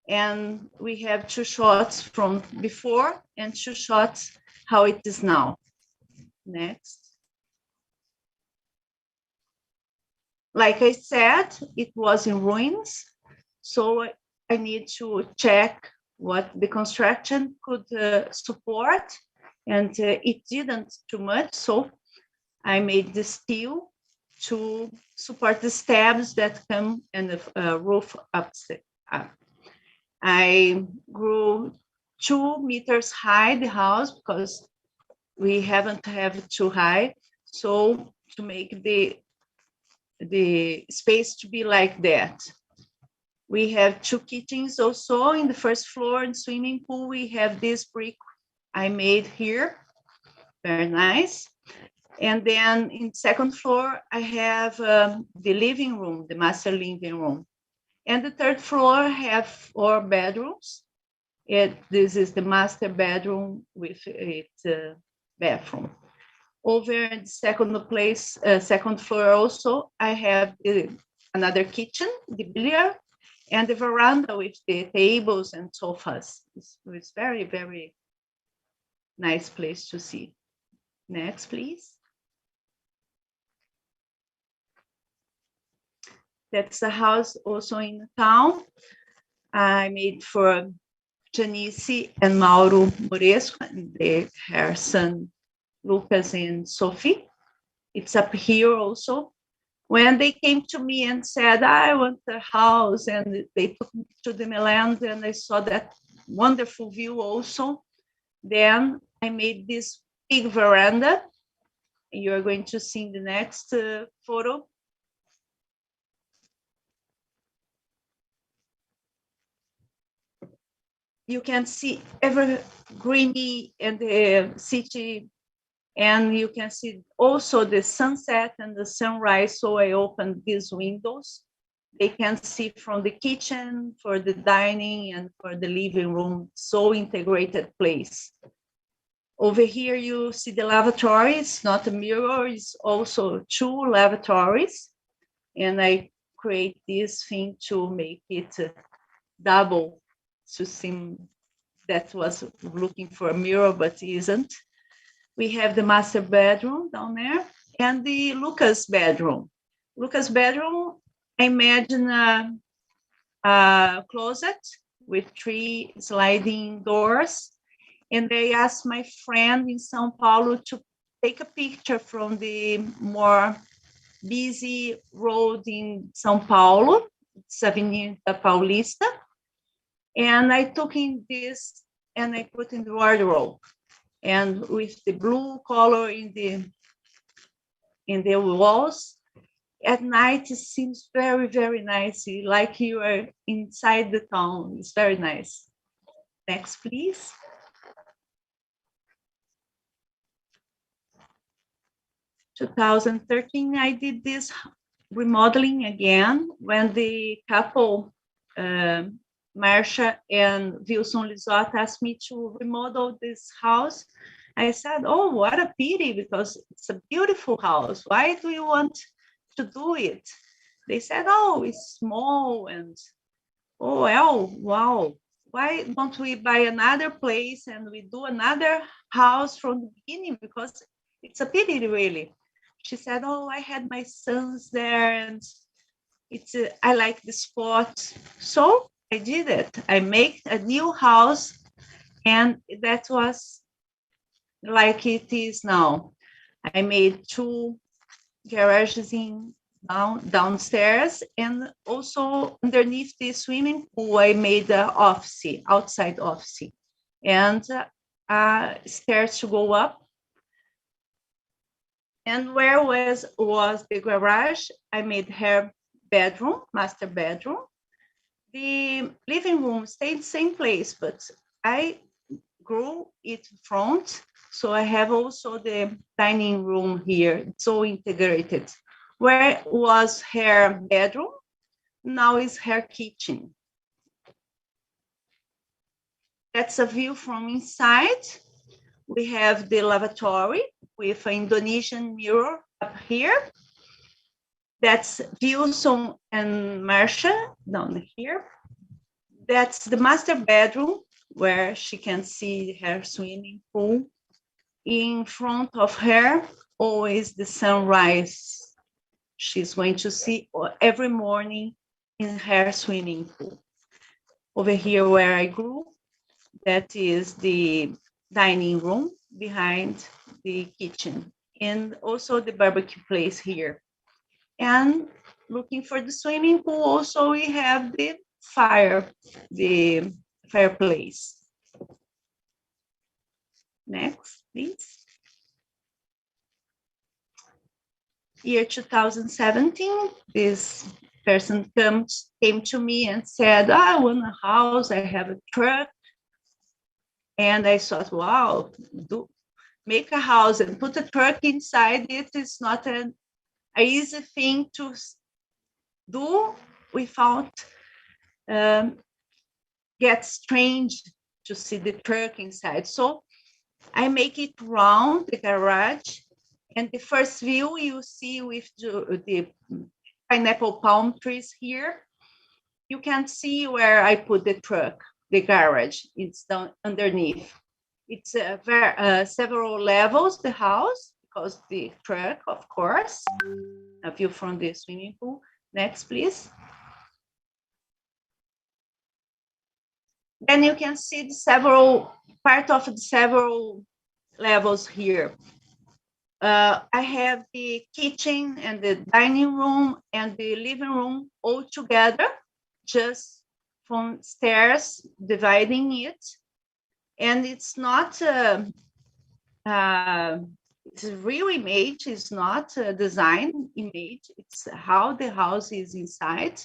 And we have 2 shots from before and 2 shots how it is now. Next. Like I said, it was in ruins. So I need to check what the construction could support. And it didn't too much. So I made the steel to support the stabs that come and the roof up. I grew 2 meters high the house because we haven't have too high. So to make the space to be like that. We have 2 kitchens also in the first floor and swimming pool. We have this brick I made here, very nice. And then in 2nd floor, I have the living room, the master living room. And the 3rd floor have 4 bedrooms. This is the master bedroom with its bathroom. Over in the 2nd floor also, I have another kitchen, the billiard, and the veranda with the tables and sofas. It's very, very nice place to see. Next, please. That's the house also in the town. I made for Janice and Mauro Moresco and her son Lucas and Sophie. It's up here also. When they came to me and said, I want a house, and they took me to the Milan, and I saw that wonderful view also. Then I made this big veranda. You're going to see in the next photo. You can see every greeny and the city, and you can see also the sunset and the sunrise. So I opened these windows. They can see from the kitchen, for the dining, and for the living room. So integrated place. Over here, you see the lavatory. It's not a mirror, it's also 2 lavatories. And I create this thing to make it double, to seem that was looking for a mirror, but isn't. We have the master bedroom down there and the Lucas bedroom. Lucas bedroom, I imagine a closet with 3 sliding doors. And I asked my friend in São Paulo to take a picture from the more busy road in São Paulo, it's Avenida Paulista. And I took in this and I put in the wardrobe. And with the blue color in the walls, at night it seems very, very nice, like you are inside the town. It's very nice. Next, please. 2013, I did this remodeling again when the couple, Marcia and Wilson Lizotte, asked me to remodel this house. I said, oh, what a pity, because it's a beautiful house. Why do you want to do it? They said, oh, it's small and, oh, well, wow. Why don't we buy another place and we do another house from the beginning? Because it's a pity, really. She said, oh, I had my sons there and I like the spot. So I did it. I made a new house, and that was like it is now. I made 2 garages downstairs, and also underneath the swimming pool, I made the office, outside office, and stairs to go up. And where was the garage? I made her bedroom, master bedroom. The living room stayed the same place, but I grew it front. So I have also the dining room here, so integrated. Where was her bedroom? Now is her kitchen. That's a view from inside. We have the lavatory with an Indonesian mirror up here. That's Wilson and Marcia down here. That's the master bedroom where she can see her swimming pool. In front of her, always the sunrise. She's going to see every morning in her swimming pool. Over here where I grew, that is the dining room behind the kitchen, and also the barbecue place here. And looking for the swimming pool, also we have the fireplace. Next, please. Year 2017, this person came to me and said, I want a house, I have a truck. And I thought, wow, make a house and put a truck inside it is not an easy thing to do without get strange to see the truck inside. So I make it round the garage, and the first view you see with the pineapple palm trees here, you can see where I put the truck, the garage. It's down underneath. It's several levels, the house, because the truck, of course, a view from the swimming pool. Next, please. Then you can see part of the several levels here. I have the kitchen and the dining room and the living room all together, just from stairs dividing it. And it's not it's a real image, it's not a design image, it's how the house is inside.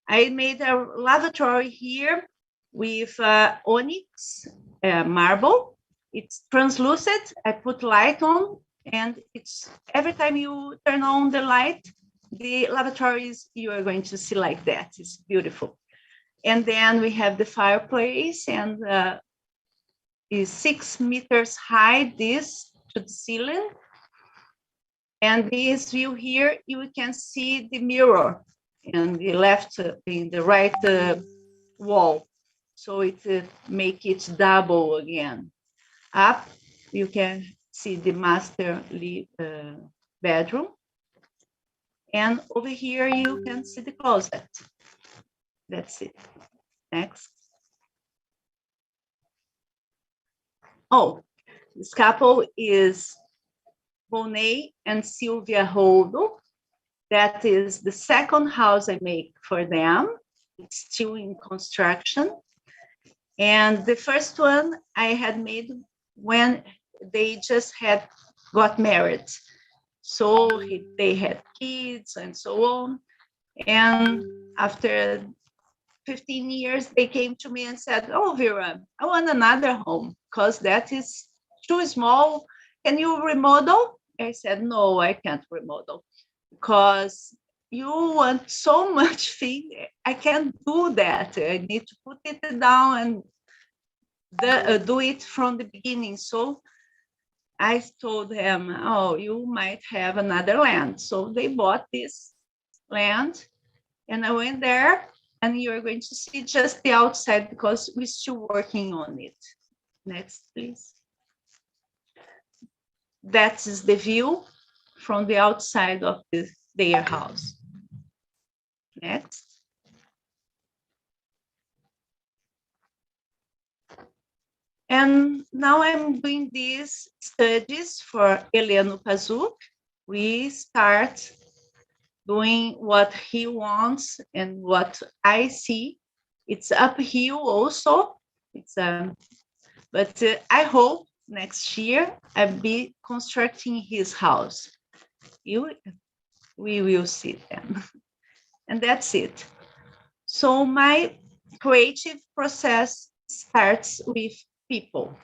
I made a lavatory here with onyx marble. It's translucent. I put light on, and it's every time you turn on the light, the lavatories you are going to see like that. It's beautiful. And then we have the fireplace, and is 6 meters high, this to the ceiling. And this view here, you can see the mirror in the right wall. So it make it double again. Up, you can see the master bedroom. And over here, you can see the closet. That's it. Next. Oh, this couple is Bonet and Sylvia Roldo. That is the second house I make for them. It's still in construction. And the first one I had made when they just got married. So they had kids and so on. And after 15 years, they came to me and said, oh, Vera, I want another home because that is too small. Can you remodel? I said, no, I can't remodel because you want so much thing. I can't do that. I need to put it down and do it from the beginning. So I told him, oh, you might have another land. So they bought this land and I went there, and you're going to see just the outside because we're still working on it. Next, please. That is the view from the outside of their house. Next. And now I'm doing these studies for Heleno Pazuk. We start doing what he wants and what I see. It's uphill also. But I hope next year I'll be constructing his house. We will see then. And that's it. So my creative process starts with people.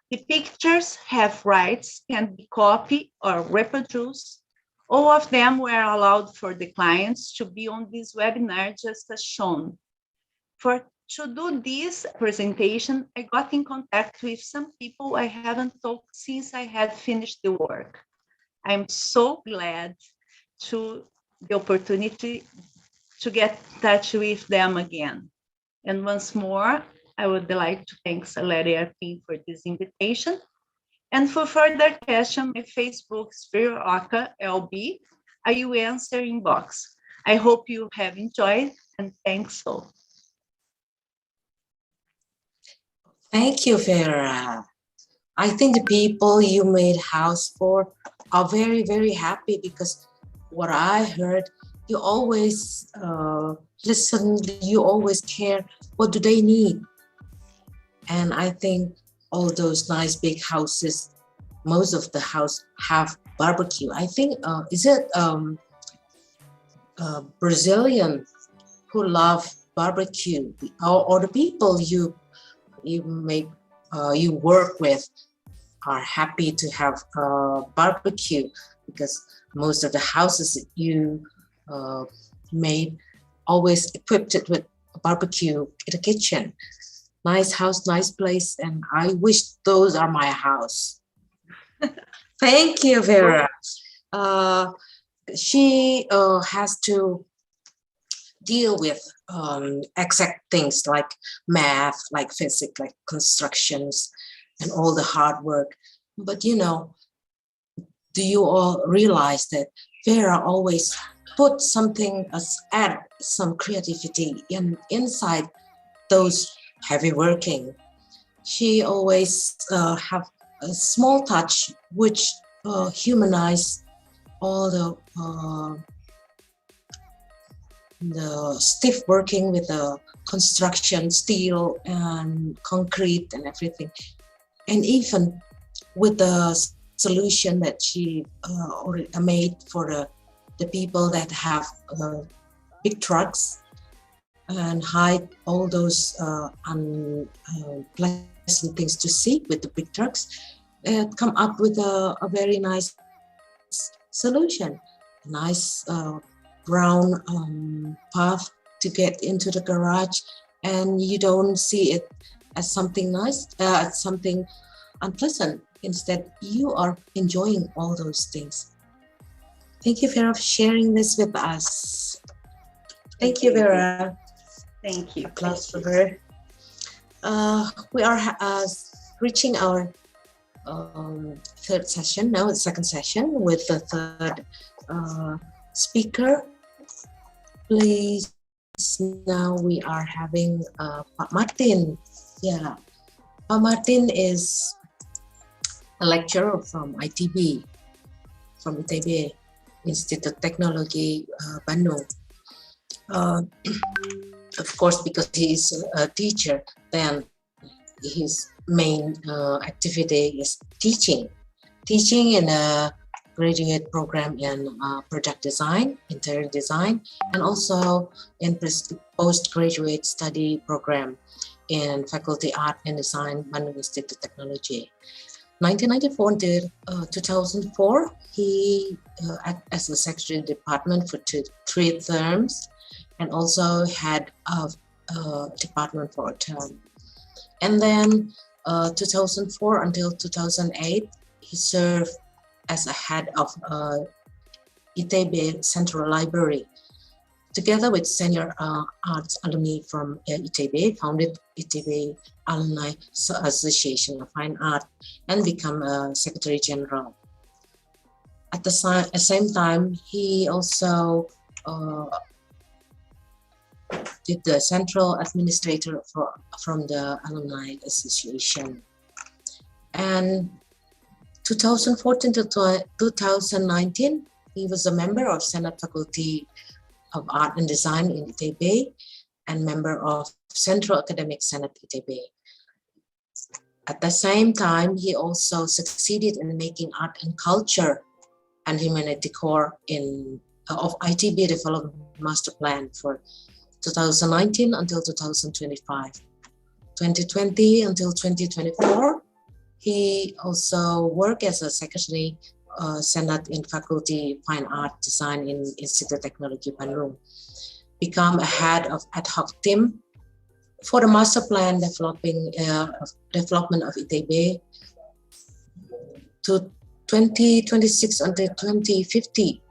The pictures have rights, can be copied or reproduced. All of them were allowed for the clients to be on this webinar just as shown. To do this presentation, I got in contact with some people I haven't talked since I had finished the work. I'm so glad to the opportunity to get in touch with them again. And once more, I would like to thank Valeria team for this invitation. And for further questions, my Facebook Sperakers LB, I will answer inbox. I hope you have enjoyed, and thanks all. Thank you, Vera. I think the people you made house for are very, very happy because what I heard, you always listen, you always care, what do they need? And I think all those nice big houses, most of the house have barbecue. I think, is it Brazilian who love barbecue, or the people you work with are happy to have barbecue because most of the houses you made always equipped it with a barbecue in the kitchen. Nice house, nice place, and I wish those are my house. Thank you, Vera. She has to deal with exact things like math, like physics, like constructions, and all the hard work. But you know, do you all realize that Vera always put something, add some creativity inside those heavy working? She always have a small touch which humanize all the stiff working with the construction, steel and concrete and everything. And even with the solution that she made for the people that have big trucks and hide all those unpleasant things to see with the big trucks, come up with a very nice solution. A nice brown path to get into the garage, and you don't see it as something nice, as something unpleasant. Instead, you are enjoying all those things. Thank you, Vera, for sharing this with us. Thank you, Vera. Thank you. Applause for her. We are reaching our third session, now it's second session with the third speaker. Please, now we are having Pak Martin. Yeah, Pak Martin is a lecturer from ITHB, from ITHB, Institute Technology Bandung. Of course, because he is a teacher, then his main activity is teaching in a graduate program in product design, interior design, and also in postgraduate study program in Faculty Art and Design, Bandung Institute of Technology. 1994 until 2004, he acted as the secretary of the department for 3 terms, and also head of department for a term. And then 2004 until 2008, he served as a head of ITHB Central Library. Together with senior arts alumni from ITHB, founded ITHB Alumni Association of Fine Art and become Secretary General. At the same time, he also did the Central Administrator from the Alumni Association. And 2014 to 2019, he was a member of Senate Faculty of Art and Design in ITHB and member of Central Academic Senate ITHB. At the same time, he also succeeded in making art and culture and humanity core of ITHB Development Master Plan for 2019 until 2025. 2020 until 2024, he also worked as a secretary Senate in Faculty Fine Art Design in Institute of Technology Bandung. Become a head of ad hoc team for the master plan development of ITHB to 2026 until 2050.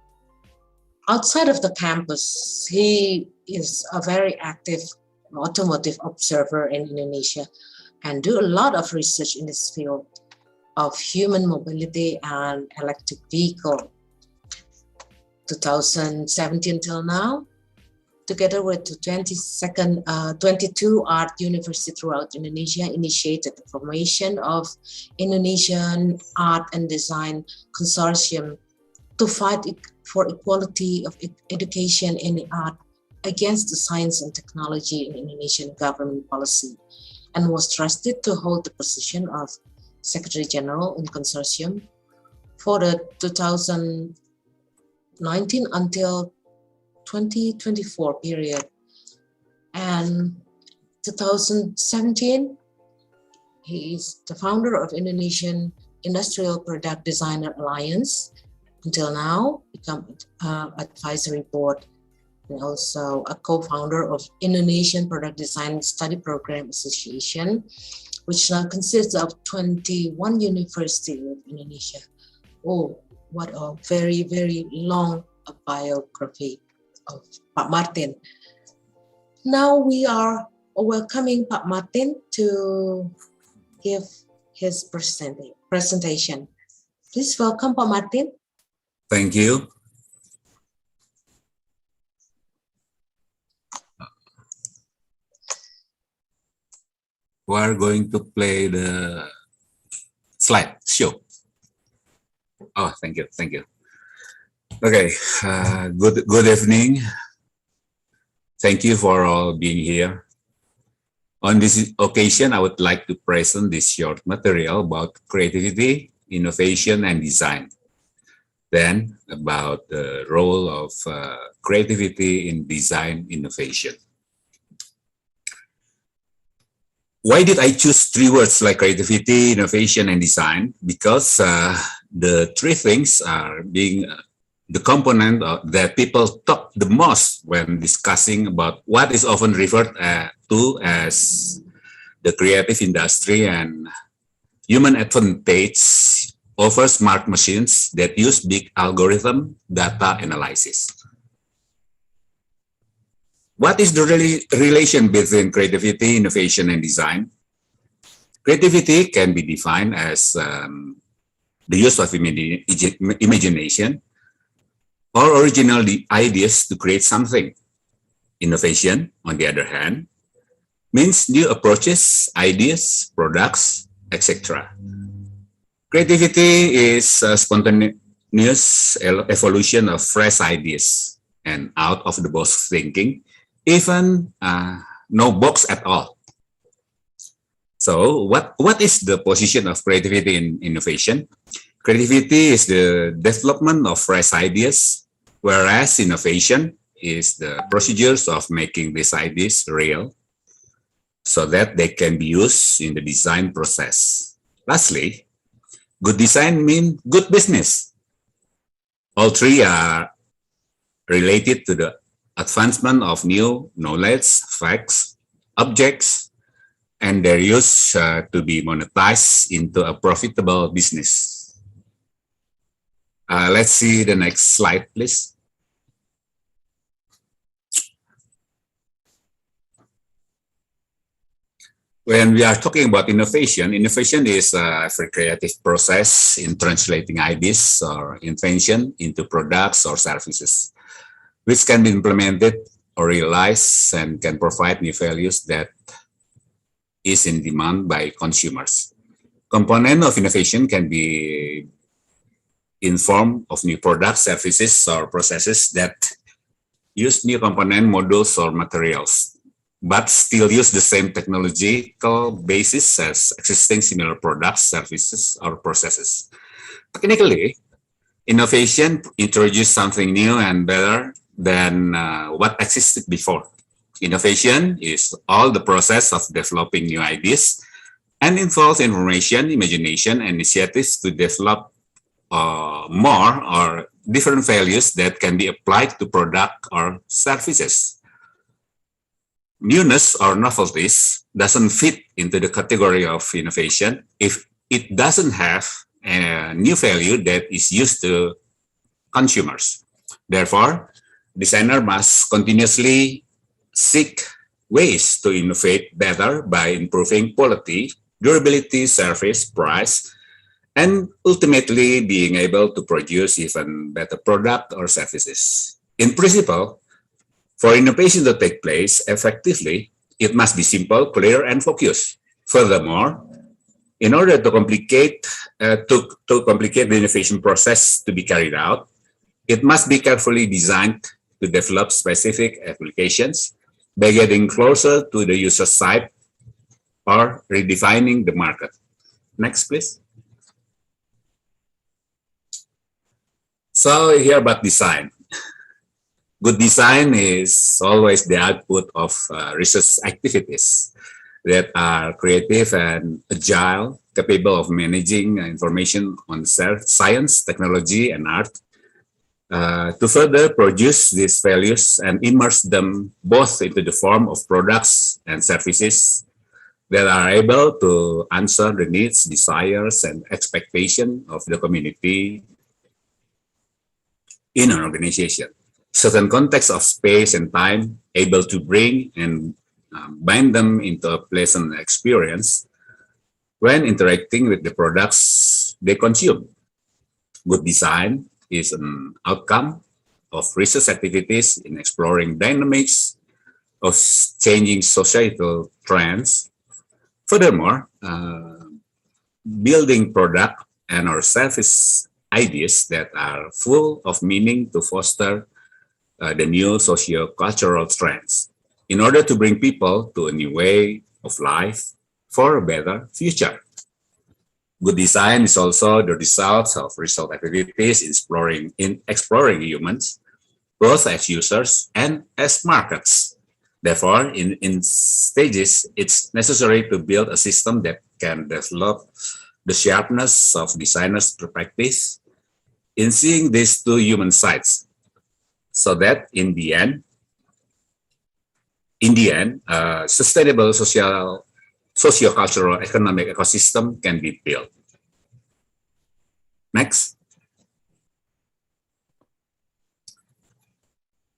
Outside of the campus, he is a very active automotive observer in Indonesia and do a lot of research in this field of human mobility and electric vehicle. 2017 till now, together with the 22 art universities throughout Indonesia, initiated the formation of Indonesian Art and Design Consortium to fight for equality of education in the art against the science and technology in Indonesian government policy, and was trusted to hold the position of Secretary General in Consortium for the 2019 until 2024 period. And 2017, he is the founder of Indonesian Industrial Product Designer Alliance. Until now, become advisory board and also a co-founder of Indonesian Product Design Study Program Association, which now consists of 21 universities of Indonesia. Oh, what a very, very long biography of Pak Martin. Now we are welcoming Pak Martin to give his presentation. Please welcome Pak Martin. Thank you. We are going to play the slide show. Oh, thank you, thank you. Okay, good evening. Thank you for all being here. On this occasion, I would like to present this short material about creativity, innovation, and design. Then about the role of creativity in design innovation. Why did I choose 3 words like creativity, innovation, and design? Because the 3 things are being the component that people talk the most when discussing about what is often referred to as the creative industry and human advantage over smart machines that use big algorithm data analysis. What is the relation between creativity, innovation, and design? Creativity can be defined as the use of imagination or original ideas to create something. Innovation, on the other hand, means new approaches, ideas, products, etc. Creativity is a spontaneous evolution of fresh ideas and out-of-the-box thinking, even no box at all. So what is the position of creativity in innovation? Creativity is the development of fresh ideas, whereas innovation is the procedures of making these ideas real so that they can be used in the design process. Lastly, Good design means good business. All three are related to the advancement of new knowledge, facts, objects, and their use to be monetized into a profitable business. Let's see the next slide, please. When we are talking about innovation, innovation is a very creative process in translating ideas or invention into products or services, which can be implemented or realized and can provide new values that is in demand by consumers. Component of innovation can be in form of new products, services, or processes that use new component modules or materials, but still use the same technological basis as existing similar products, services, or processes. Technically, innovation introduces something new and better than what existed before. Innovation is all the process of developing new ideas and involves information, imagination, and initiatives to develop more or different values that can be applied to product or services. Newness or novelties doesn't fit into the category of innovation if it doesn't have a new value that is used to consumers. Therefore, designer must continuously seek ways to innovate better by improving quality, durability, service, price, and ultimately being able to produce even better product or services. In principle, for innovation to take place effectively, it must be simple, clear, and focused. Furthermore, in order to complicate the innovation process to be carried out, it must be carefully designed to develop specific applications by getting closer to the user side or redefining the market. Next, please. So here about design. Good design is always the output of research activities that are creative and agile, capable of managing information on science, technology, and art to further produce these values and immerse them both into the form of products and services that are able to answer the needs, desires, and expectations of the community in an organization. Certain context of space and time able to bring and bind them into a pleasant experience when interacting with the products they consume. Good design is an outcome of research activities in exploring dynamics of changing societal trends. Furthermore, building product and or service ideas that are full of meaning to foster the new socio-cultural trends in order to bring people to a new way of life for a better future. Good design is also the result of research activities in exploring humans, both as users and as markets. Therefore, in stages, it's necessary to build a system that can develop the sharpness of designers' perspectives in seeing these two human sides, so that in the end, sustainable socio-cultural economic ecosystem can be built. Next.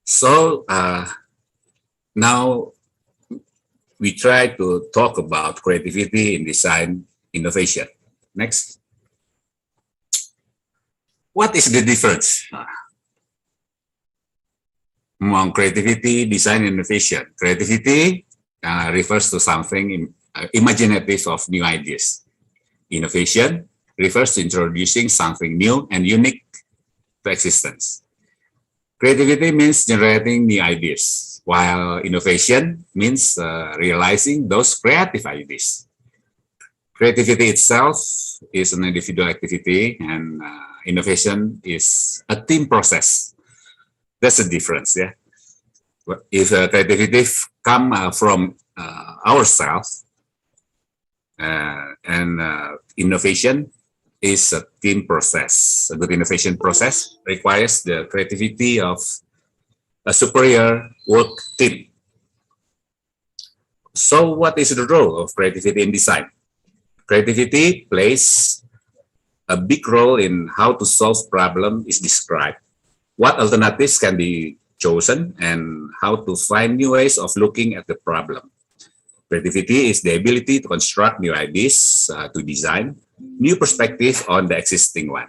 So now we try to talk about creativity in design innovation. Next. What is the difference among creativity, design, and innovation? Creativity refers to something imaginative of new ideas. Innovation refers to introducing something new and unique to existence. Creativity means generating new ideas, while innovation means realizing those creative ideas. Creativity itself is an individual activity, and innovation is a team process. That's the difference, yeah. If creativity come from ourselves, and innovation is a team process. A good innovation process requires the creativity of a superior work team. So what is the role of creativity in design? Creativity plays a big role in how to solve problem is described, what alternatives can be chosen, and how to find new ways of looking at the problem. Creativity is the ability to construct new ideas, to design new perspectives on the existing one.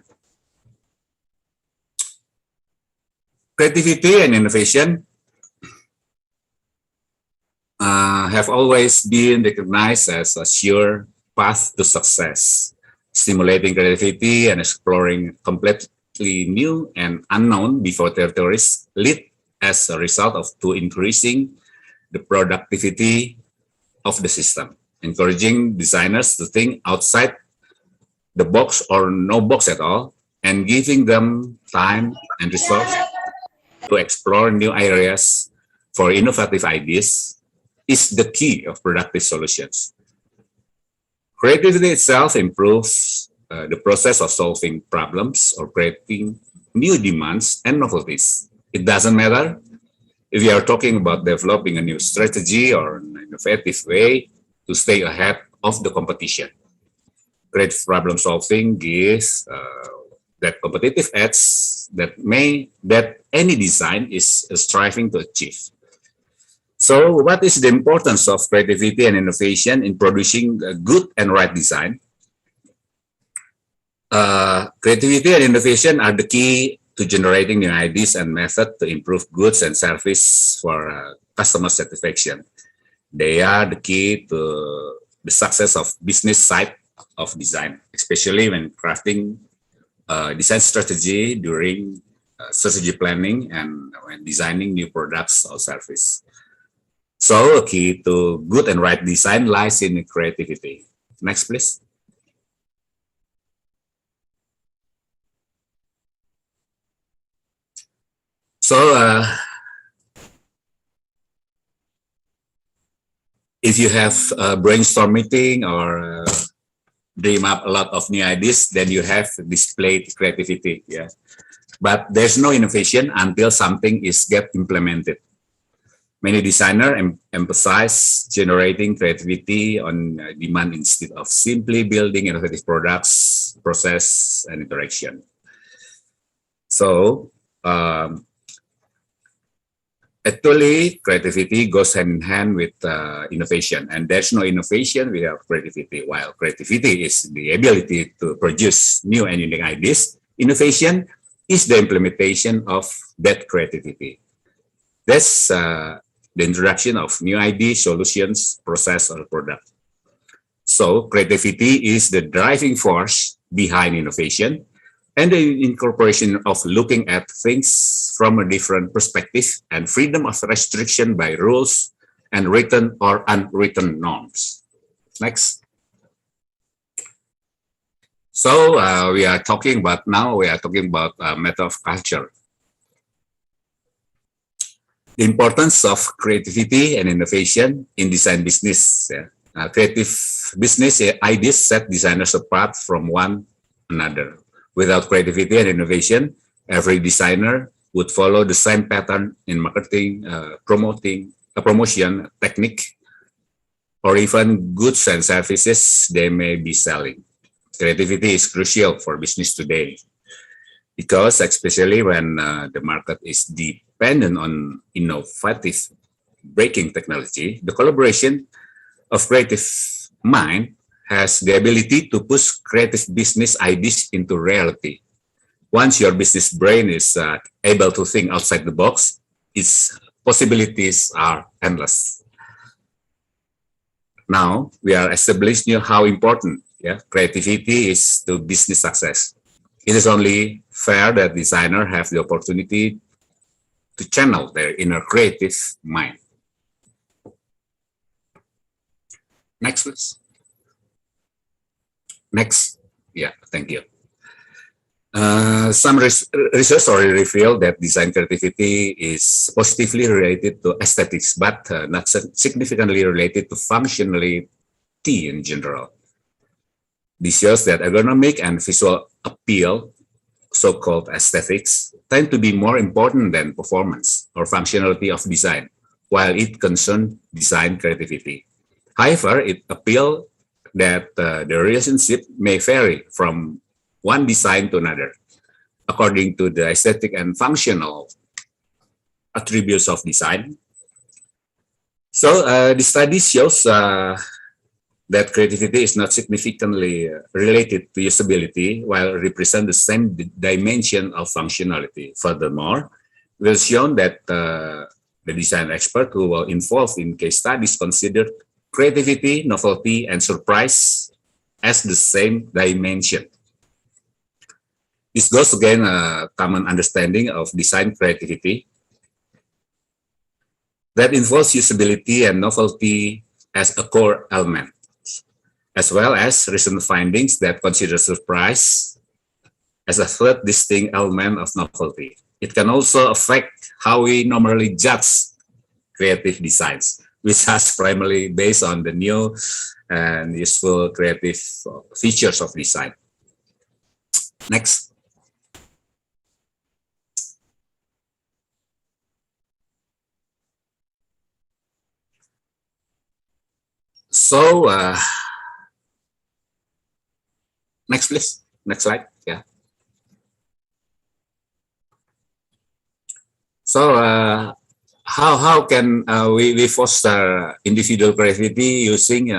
Creativity and innovation have always been recognized as a sure path to success. Stimulating creativity and exploring completely new and unknown before territories lead as a result of to increasing the productivity of the system, encouraging designers to think outside the box or no box at all, and giving them time and resources to explore new areas for innovative ideas is the key of productive solutions. Creativity itself improves the process of solving problems or creating new demands and novelties. It doesn't matter if we are talking about developing a new strategy or an innovative way to stay ahead of the competition. Creative problem solving gives that competitive edge that any design is striving to achieve. So what is the importance of creativity and innovation in producing a good and right design? Creativity and innovation are the key to generating new ideas and methods to improve goods and service for customer satisfaction. They are the key to the success of business side of design, especially when crafting design strategy during strategy planning and when designing new products or service. So a key to good and right design lies in creativity. Next, please. So if you have a brainstorm meeting or dream up a lot of new ideas, then you have displayed creativity. Yeah, but there's no innovation until something is get implemented. Many designers emphasize generating creativity on demand instead of simply building innovative products, process, and interaction. So actually, creativity goes hand in hand with innovation, and there's no innovation without creativity. While creativity is the ability to produce new and unique ideas, innovation is the implementation of that creativity. That's the introduction of new ideas, solutions, process, or product. So creativity is the driving force behind innovation and the incorporation of looking at things from a different perspective and freedom of restriction by rules and written or unwritten norms. Next. So we are talking about matter of culture. The importance of creativity and innovation in design business. Creative business ideas set designers apart from one another. Without creativity and innovation, every designer would follow the same pattern in marketing, promotion technique, or even goods and services they may be selling. Creativity is crucial for business today because especially when the market is dependent on innovative breaking technology, the collaboration of creative mind has the ability to push creative business ideas into reality. Once your business brain is able to think outside the box, its possibilities are endless. Now, we are establishing how important creativity is to business success. It is only fair that designers have the opportunity to channel their inner creative mind. Next, please. Next. Yeah, thank you. Some research already revealed that design creativity is positively related to aesthetics, but not significantly related to functionality in general. This shows that ergonomic and visual appeal, so-called aesthetics, tend to be more important than performance or functionality of design, while it concerns design creativity. However, it appeals that the relationship may vary from one design to another, according to the aesthetic and functional attributes of design. So the study shows that creativity is not significantly related to usability, while represent the same dimension of functionality. Furthermore, it was shown that the design expert who were involved in case studies considered creativity, novelty, and surprise as the same dimension. This goes against a common understanding of design creativity that involves usability and novelty as a core element, as well as recent findings that consider surprise as a third distinct element of novelty. It can also affect how we normally judge creative designs, which is primarily based on the new and useful creative features of design. Next. So, next, please. Next slide. Yeah. So, how can we foster individual creativity using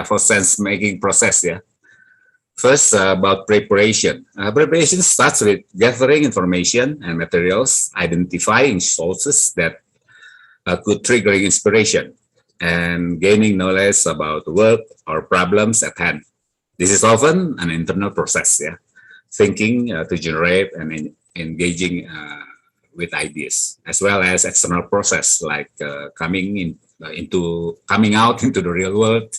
for sense making process? Yeah. First, about preparation. Preparation starts with gathering information and materials, identifying sources that could trigger inspiration, and gaining knowledge about work or problems at hand. This is often an internal process, yeah, thinking to generate and engaging with ideas, as well as external process like coming out into the real world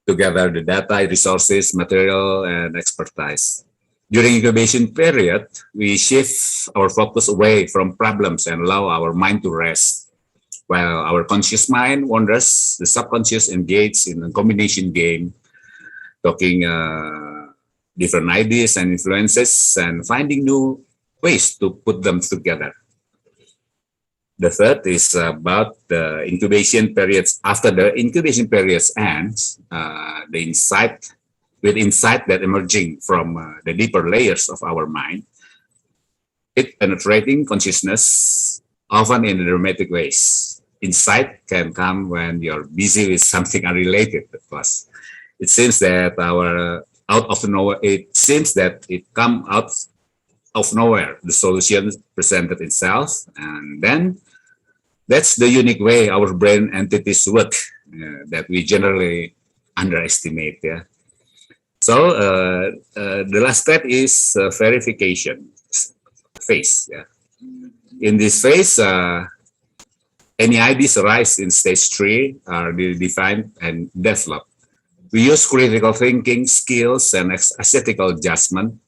to gather the data, resources, material, and expertise. During incubation period, we shift our focus away from problems and allow our mind to rest. While our conscious mind wanders, the subconscious engages in a combination game, talking different ideas and influences and finding new ways to put them together. The third is about the incubation periods. After the incubation periods ends, the insight that emerging from the deeper layers of our mind, it penetrating consciousness, often in dramatic ways. Insight can come when you're busy with something unrelated, of course. It seems that it come out of nowhere. The solution presented itself, and then that's the unique way our brain entities work that we generally underestimate. Yeah. So the last step is verification phase. Yeah. In this phase, any ideas arise in stage 3 are defined and developed. We use critical thinking skills and aesthetical judgment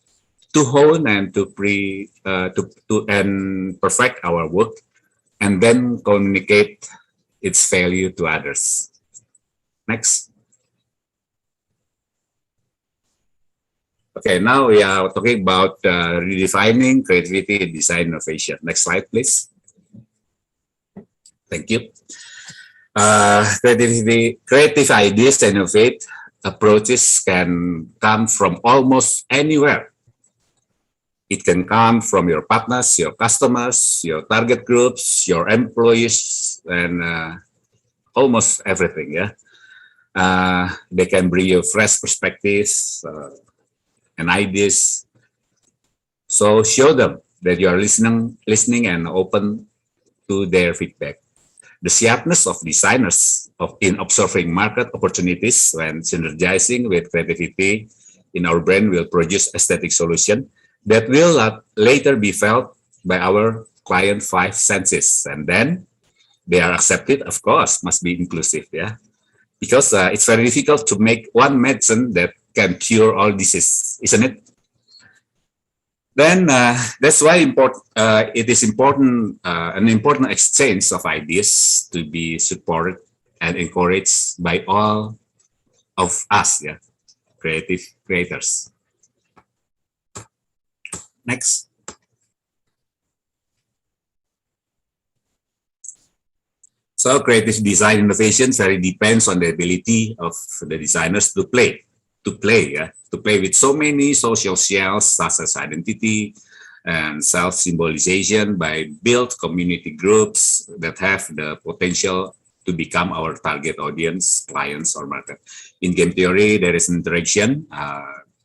to hone and to perfect our work, and then communicate its value to others. Next. Okay, now we are talking about redefining creativity in design innovation. Next slide, please. Thank you. Creative ideas and innovative approaches can come from almost anywhere. It can come from your partners, your customers, your target groups, your employees, and almost everything. Yeah, they can bring you fresh perspectives and ideas. So show them that you are listening and open to their feedback. The sharpness of designers in observing market opportunities when synergizing with creativity in our brain will produce aesthetic solution that will later be felt by our client 5 senses, and then they are accepted. Of course, must be inclusive, yeah, because it's very difficult to make one medicine that can cure all disease, isn't it? Then that's why it is important an important exchange of ideas to be supported and encouraged by all of us. Yeah, creators. Next. So creative design innovation very depends on the ability of the designers to play with so many social shells such as identity and self-symbolization by build community groups that have the potential to become our target audience, clients, or market. In game theory, there is interaction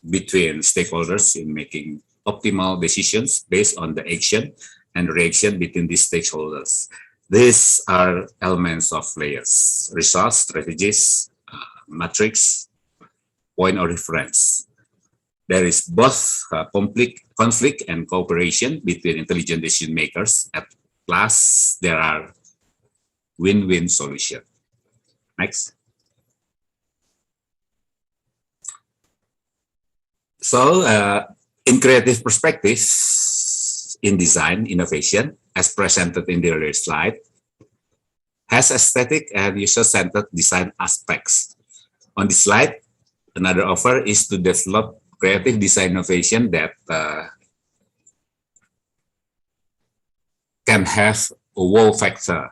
between stakeholders in making optimal decisions based on the action and reaction between these stakeholders. These are elements of layers, results, strategies, matrix, point of reference. There is both conflict and cooperation between intelligent decision makers. At last, there are win-win solutions. Next. So, in creative perspectives, in design innovation, as presented in the earlier slide, has aesthetic and user-centered design aspects. On this slide, another offer is to develop creative design innovation that can have a wow factor.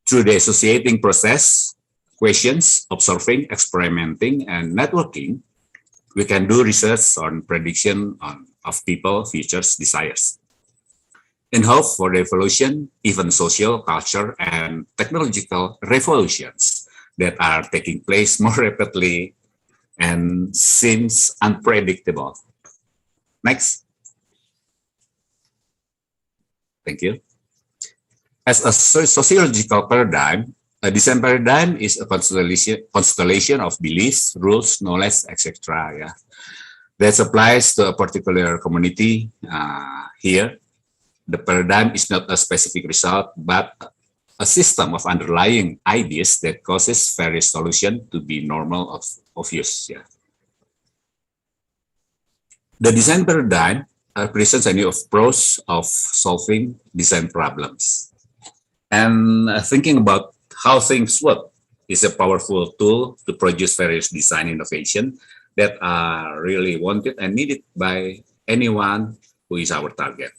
Through the associating process, questions, observing, experimenting, and networking, we can do research on prediction of people, futures, desires. In hope for the evolution, even social, culture, and technological revolutions that are taking place more rapidly and seems unpredictable. Next. Thank you. As a sociological paradigm, a design paradigm is a constellation of beliefs, rules, knowledge, etc. Yeah, that applies to a particular community. Here, the paradigm is not a specific result, but a system of underlying ideas that causes various solutions to be normal of use. Yeah. The design paradigm presents a new approach of solving design problems. And thinking about how things work is a powerful tool to produce various design innovation that are really wanted and needed by anyone who is our target.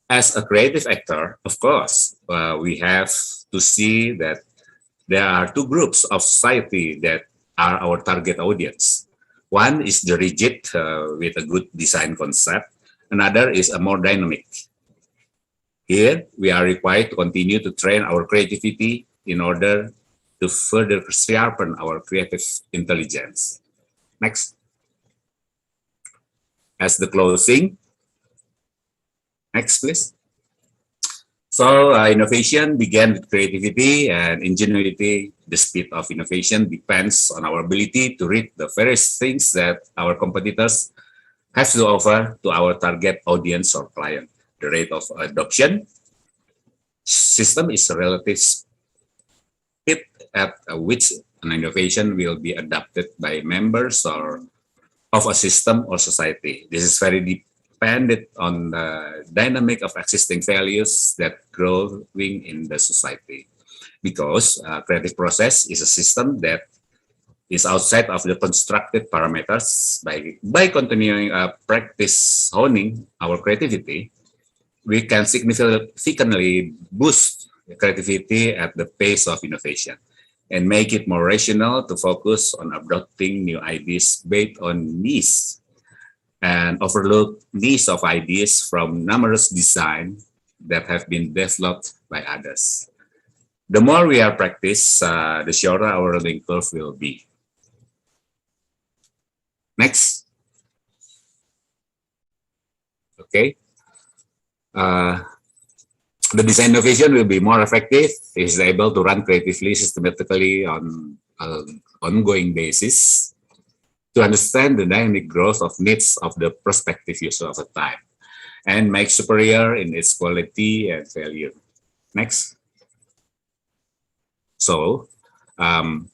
As a creative actor, of course, we have to see that there are two groups of society that are our target audience. One is the rigid with a good design concept. Another is a more dynamic. Here, we are required to continue to train our creativity in order to further sharpen our creative intelligence. Next. As the closing. Next, please. So, innovation began with creativity and ingenuity. The speed of innovation depends on our ability to read the various things that our competitors have to offer to our target audience or client. The rate of adoption system is a relative speed at which an innovation will be adopted by members or of a system or society. This is very dependent on the dynamic of existing values that growing in the society. Because creative process is a system that is outside of the constructed parameters. By continuing practice honing our creativity, we can significantly boost creativity at the pace of innovation and make it more rational to focus on adopting new ideas based on needs and overlook needs of ideas from numerous designs that have been developed by others. The more we are practice, the shorter our learning curve will be. Next. Okay. The design innovation will be more effective if it is able to run creatively, systematically on an ongoing basis to understand the dynamic growth of needs of the prospective user of a time and make superior in its quality and value. Next. So, the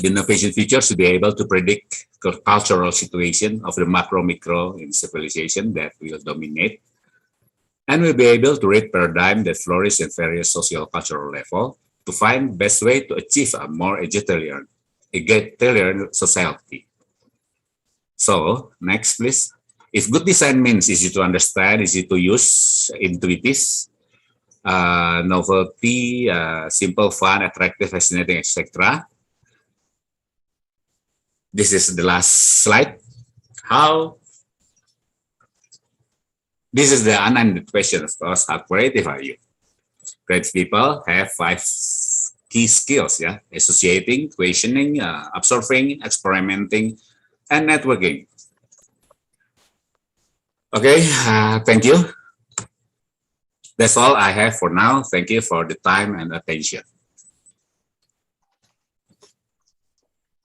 innovation feature should be able to predict the cultural situation of the macro-micro in civilization that will dominate, and will be able to read paradigm that flourish in various social cultural level to find best way to achieve a more egalitarian egalitarian society. So next, please. If good design means easy to understand, easy to use, intuitive, novelty, simple, fun, attractive, fascinating, etc. This is the last slide. This is the unanswered question, of course. How creative are you? Creative people have 5 key skills, yeah: associating, questioning, observing, experimenting, and networking. Okay, thank you. That's all I have for now. Thank you for the time and attention.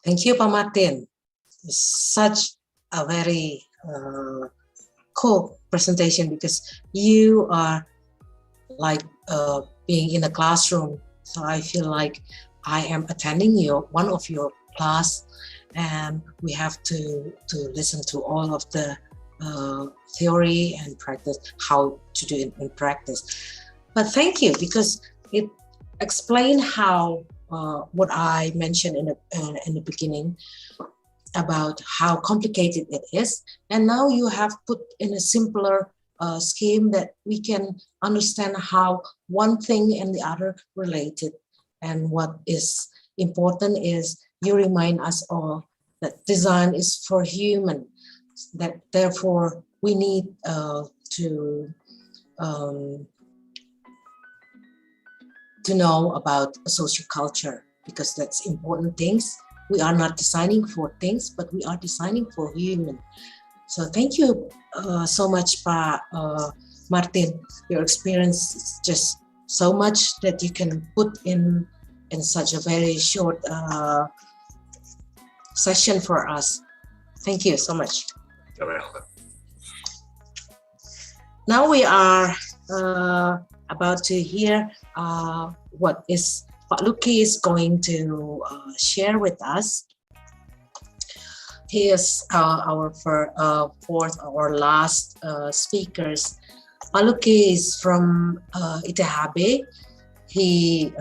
Thank you, Pak Martin. Such a very cool presentation, because you are like being in a classroom. So I feel like I am attending one of your class, and we have to listen to all of the theory and practice, how to do it in practice. But thank you, because it explained how what I mentioned in the beginning about how complicated it is, and now you have put in a simpler scheme that we can understand how one thing and the other related. And what is important is you remind us all that design is for human, that therefore we need to know about social culture, because that's important things. We are not designing for things, but we are designing for human. So thank you so much, Pa Martin. Your experience is just so much that you can put in such a very short session for us. Thank you so much. You're welcome. Now we are about to hear what is Pak Lykke is going to share with us. He is our fourth or last speakers. Pak Lykke is from ITHB. He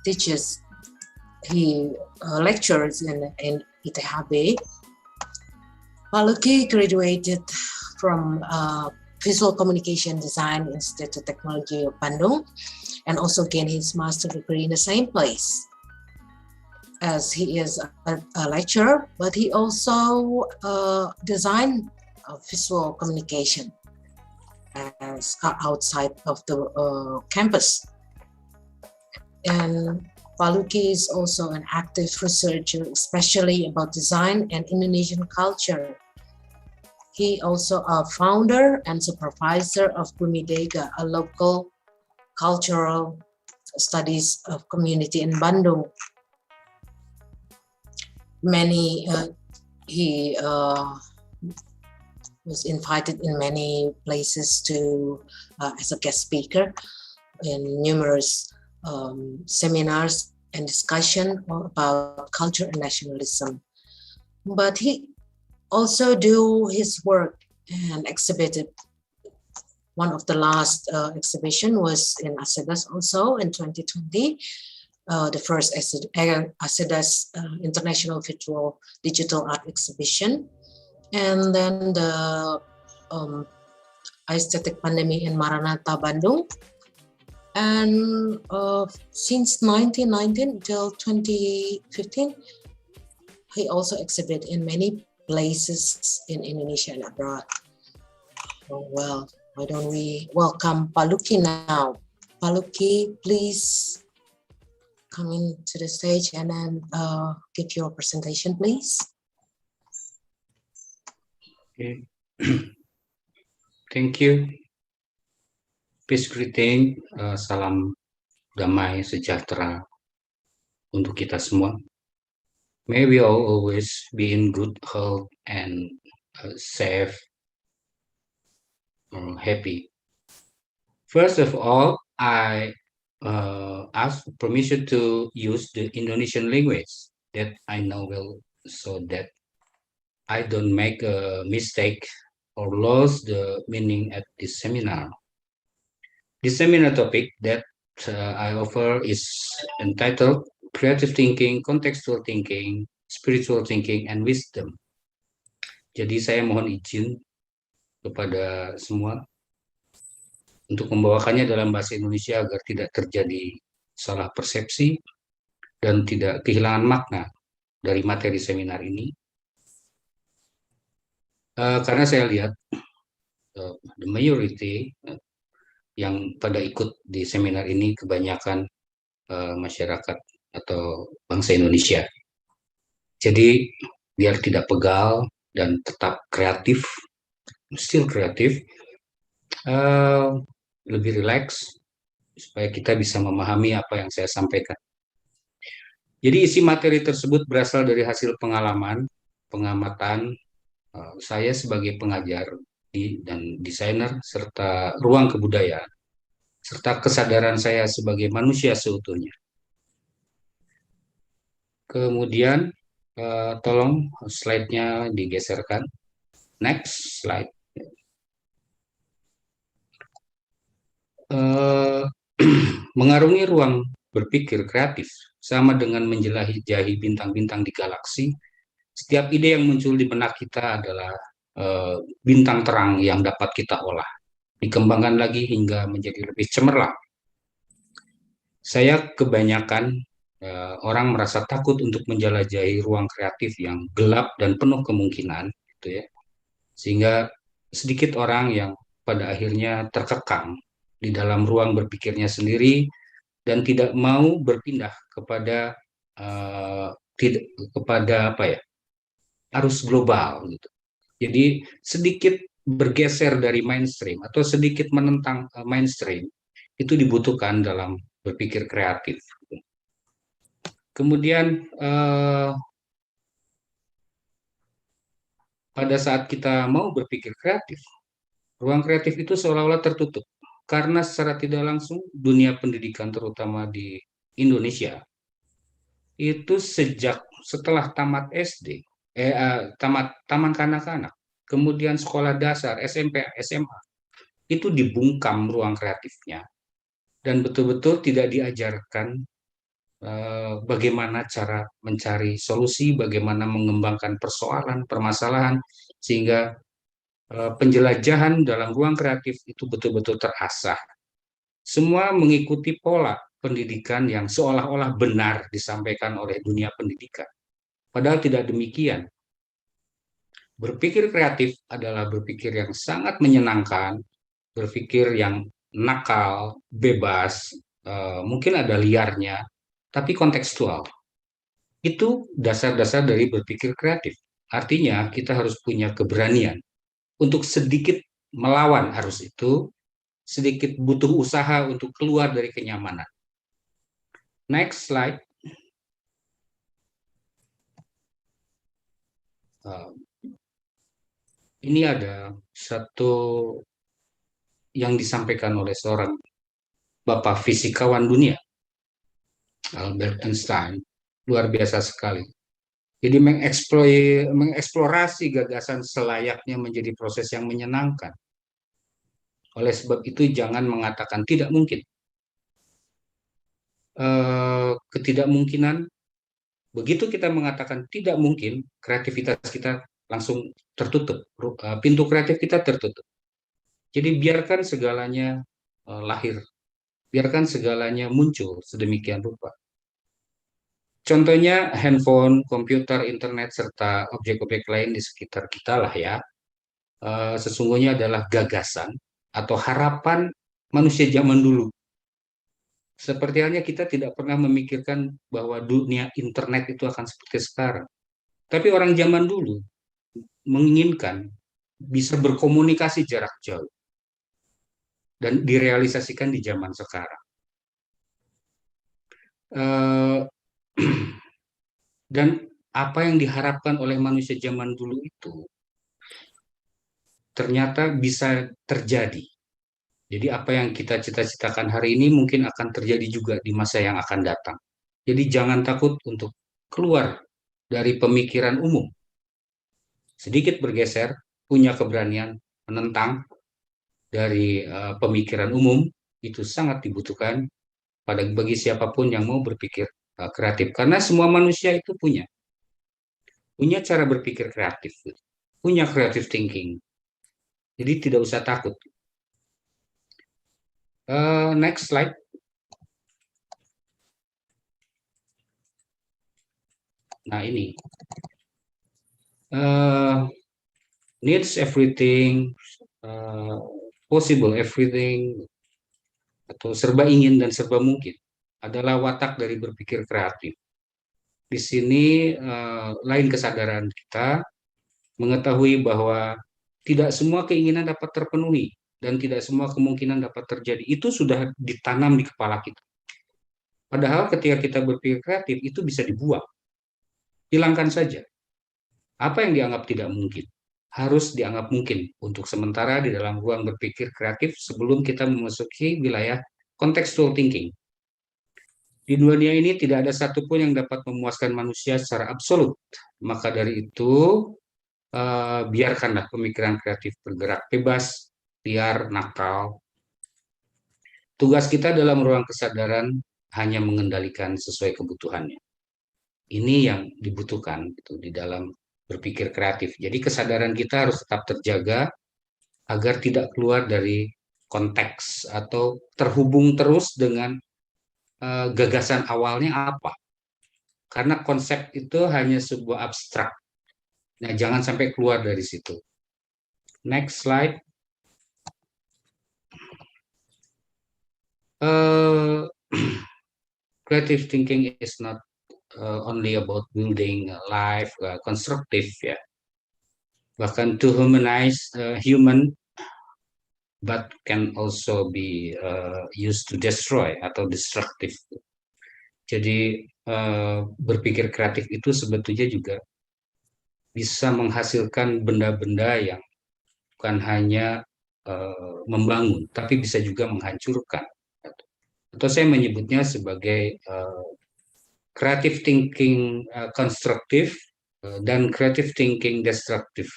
teaches, he lectures in ITHB. Pak Lykke graduated from Visual Communication Design Institute of Technology of Bandung, and also gained his master's degree in the same place, as he is a lecturer, but he also designed visual communication as outside of the campus. And Pak Lykke is also an active researcher, especially about design and Indonesian culture. He also a founder and supervisor of Bumidega, a local cultural studies of community in Bandung. He was invited in many places to as a guest speaker in numerous seminars and discussion about culture and nationalism. But he also do his work and exhibited. One of the last exhibition was in ASEDAS also in 2020. The first ASEDAS International Virtual Digital Art Exhibition. And then the Aesthetic Pandemic in Maranatha, Bandung. And since 1919 till 2015, he also exhibited in many places in Indonesia and abroad. Oh, well, why don't we welcome Pak Lykke now? Pak Lykke, please come into the stage and then give your presentation, please. Okay. Thank you. Peace greeting, salam damai sejahtera untuk kita semua. May we all always be in good health and safe or happy. First of all, I ask permission to use the Indonesian language that I know well, so that I don't make a mistake or lose the meaning at this seminar. The seminar topic that I offer is entitled creative thinking, contextual thinking, spiritual thinking, and wisdom. Jadi saya mohon izin kepada semua untuk membawakannya dalam bahasa Indonesia agar tidak terjadi salah persepsi dan tidak kehilangan makna dari materi seminar ini. Karena saya lihat the majority yang pada ikut di seminar ini kebanyakan masyarakat atau bangsa Indonesia. Jadi biar tidak pegal dan tetap kreatif, still kreatif, lebih rileks supaya kita bisa memahami apa yang saya sampaikan. Jadi isi materi tersebut berasal dari hasil pengalaman, pengamatan saya sebagai pengajar dan desainer, serta ruang kebudayaan, serta kesadaran saya sebagai manusia seutuhnya. Kemudian, tolong slide-nya digeserkan. Next slide. Mengarungi ruang berpikir kreatif sama dengan menjelajahi bintang-bintang di galaksi. Setiap ide yang muncul di benak kita adalah bintang terang yang dapat kita olah, dikembangkan lagi hingga menjadi lebih cemerlang. Saya kebanyakan orang merasa takut untuk menjelajahi ruang kreatif yang gelap dan penuh kemungkinan, gitu ya. Sehingga sedikit orang yang pada akhirnya terkekang di dalam ruang berpikirnya sendiri dan tidak mau berpindah kepada arus global, gitu. Jadi sedikit bergeser dari mainstream atau sedikit menentang mainstream itu dibutuhkan dalam berpikir kreatif. Kemudian pada saat kita mau berpikir kreatif, ruang kreatif itu seolah-olah tertutup karena secara tidak langsung dunia pendidikan terutama di Indonesia itu sejak setelah tamat SD, taman kanak-kanak, kemudian sekolah dasar, SMP, SMA, itu dibungkam ruang kreatifnya dan betul-betul tidak diajarkan bagaimana cara mencari solusi, bagaimana mengembangkan persoalan, permasalahan, sehingga penjelajahan dalam ruang kreatif itu betul-betul terasah. Semua mengikuti pola pendidikan yang seolah-olah benar disampaikan oleh dunia pendidikan. Padahal tidak demikian. Berpikir kreatif adalah berpikir yang sangat menyenangkan, berpikir yang nakal, bebas, mungkin ada liarnya, tapi kontekstual. Itu dasar-dasar dari berpikir kreatif. Artinya kita harus punya keberanian untuk sedikit melawan arus itu, sedikit butuh usaha untuk keluar dari kenyamanan. Next slide. Ini ada satu yang disampaikan oleh seorang bapak fisikawan dunia, Albert Einstein, luar biasa sekali. Jadi mengeksplorasi gagasan selayaknya menjadi proses yang menyenangkan. Oleh sebab itu jangan mengatakan tidak mungkin. Ketidakmungkinan, begitu kita mengatakan tidak mungkin, kreativitas kita langsung tertutup, pintu kreatif kita tertutup. Jadi biarkan segalanya lahir, biarkan segalanya muncul sedemikian rupa. Contohnya handphone, komputer, internet, serta objek-objek lain di sekitar kita lah ya, sesungguhnya adalah gagasan atau harapan manusia zaman dulu. Seperti halnya kita tidak pernah memikirkan bahwa dunia internet itu akan seperti sekarang. Tapi orang zaman dulu menginginkan bisa berkomunikasi jarak jauh dan direalisasikan di zaman sekarang. Dan apa yang diharapkan oleh manusia zaman dulu itu ternyata bisa terjadi. Jadi apa yang kita cita-citakan hari ini mungkin akan terjadi juga di masa yang akan datang. Jadi jangan takut untuk keluar dari pemikiran umum. Sedikit bergeser, punya keberanian menentang dari pemikiran umum, itu sangat dibutuhkan bagi siapapun yang mau berpikir kreatif, karena semua manusia itu punya cara berpikir kreatif, punya creative thinking. Jadi tidak usah takut. Next slide. Nah ini needs everything, possible everything, atau serba ingin dan serba mungkin adalah watak dari berpikir kreatif. Di sini lain kesadaran kita mengetahui bahwa tidak semua keinginan dapat terpenuhi dan tidak semua kemungkinan dapat terjadi. Itu sudah ditanam di kepala kita. Padahal ketika kita berpikir kreatif itu bisa dibuang. Hilangkan saja. Apa yang dianggap tidak mungkin harus dianggap mungkin untuk sementara di dalam ruang berpikir kreatif sebelum kita memasuki wilayah contextual thinking. Di dunia ini tidak ada satupun yang dapat memuaskan manusia secara absolut. Maka dari itu, biarkanlah pemikiran kreatif bergerak bebas, liar, nakal. Tugas kita dalam ruang kesadaran hanya mengendalikan sesuai kebutuhannya. Ini yang dibutuhkan gitu, di dalam berpikir kreatif. Jadi kesadaran kita harus tetap terjaga agar tidak keluar dari konteks atau terhubung terus dengan gagasan awalnya apa. Karena konsep itu hanya sebuah abstrak. Nah, jangan sampai keluar dari situ. Next slide. Creative thinking is not only about building a life constructive, ya. Bahkan to humanize human, but can also be used to destroy atau destructive. Jadi berpikir kreatif itu sebetulnya juga bisa menghasilkan benda-benda yang bukan hanya membangun, tapi bisa juga menghancurkan. Atau saya menyebutnya sebagai creative thinking konstruktif dan creative thinking destruktif.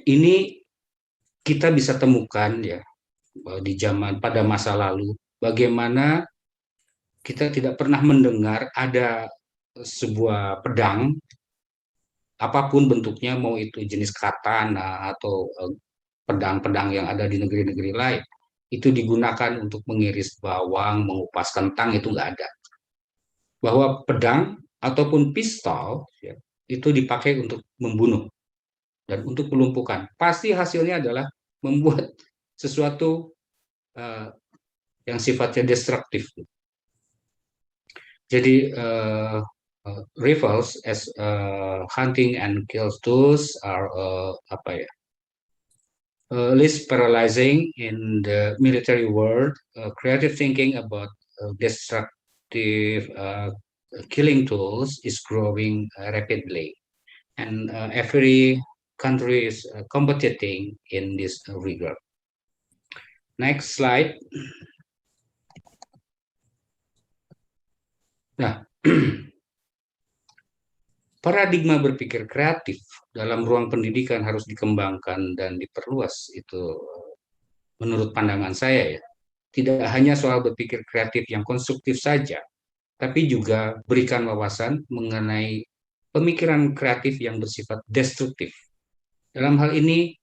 Ini kita bisa temukan ya di zaman pada masa lalu bagaimana kita tidak pernah mendengar ada sebuah pedang apapun bentuknya, mau itu jenis katana atau pedang-pedang yang ada di negeri-negeri lain, itu digunakan untuk mengiris bawang, mengupas kentang, itu nggak ada. Bahwa pedang ataupun pistol ya, itu dipakai untuk membunuh dan untuk melumpuhkan. Pasti hasilnya adalah membuat sesuatu yang sifatnya destruktif. Jadi rifles as hunting and kill tools are least paralyzing in the military world. Creative thinking about destructive killing tools is growing rapidly, and every country is competing in this regard. Next slide. Nah, paradigma berpikir kreatif dalam ruang pendidikan harus dikembangkan dan diperluas. Itu menurut pandangan saya ya. Tidak hanya soal berpikir kreatif yang konstruktif saja, tapi juga berikan wawasan mengenai pemikiran kreatif yang bersifat destruktif. Dalam hal ini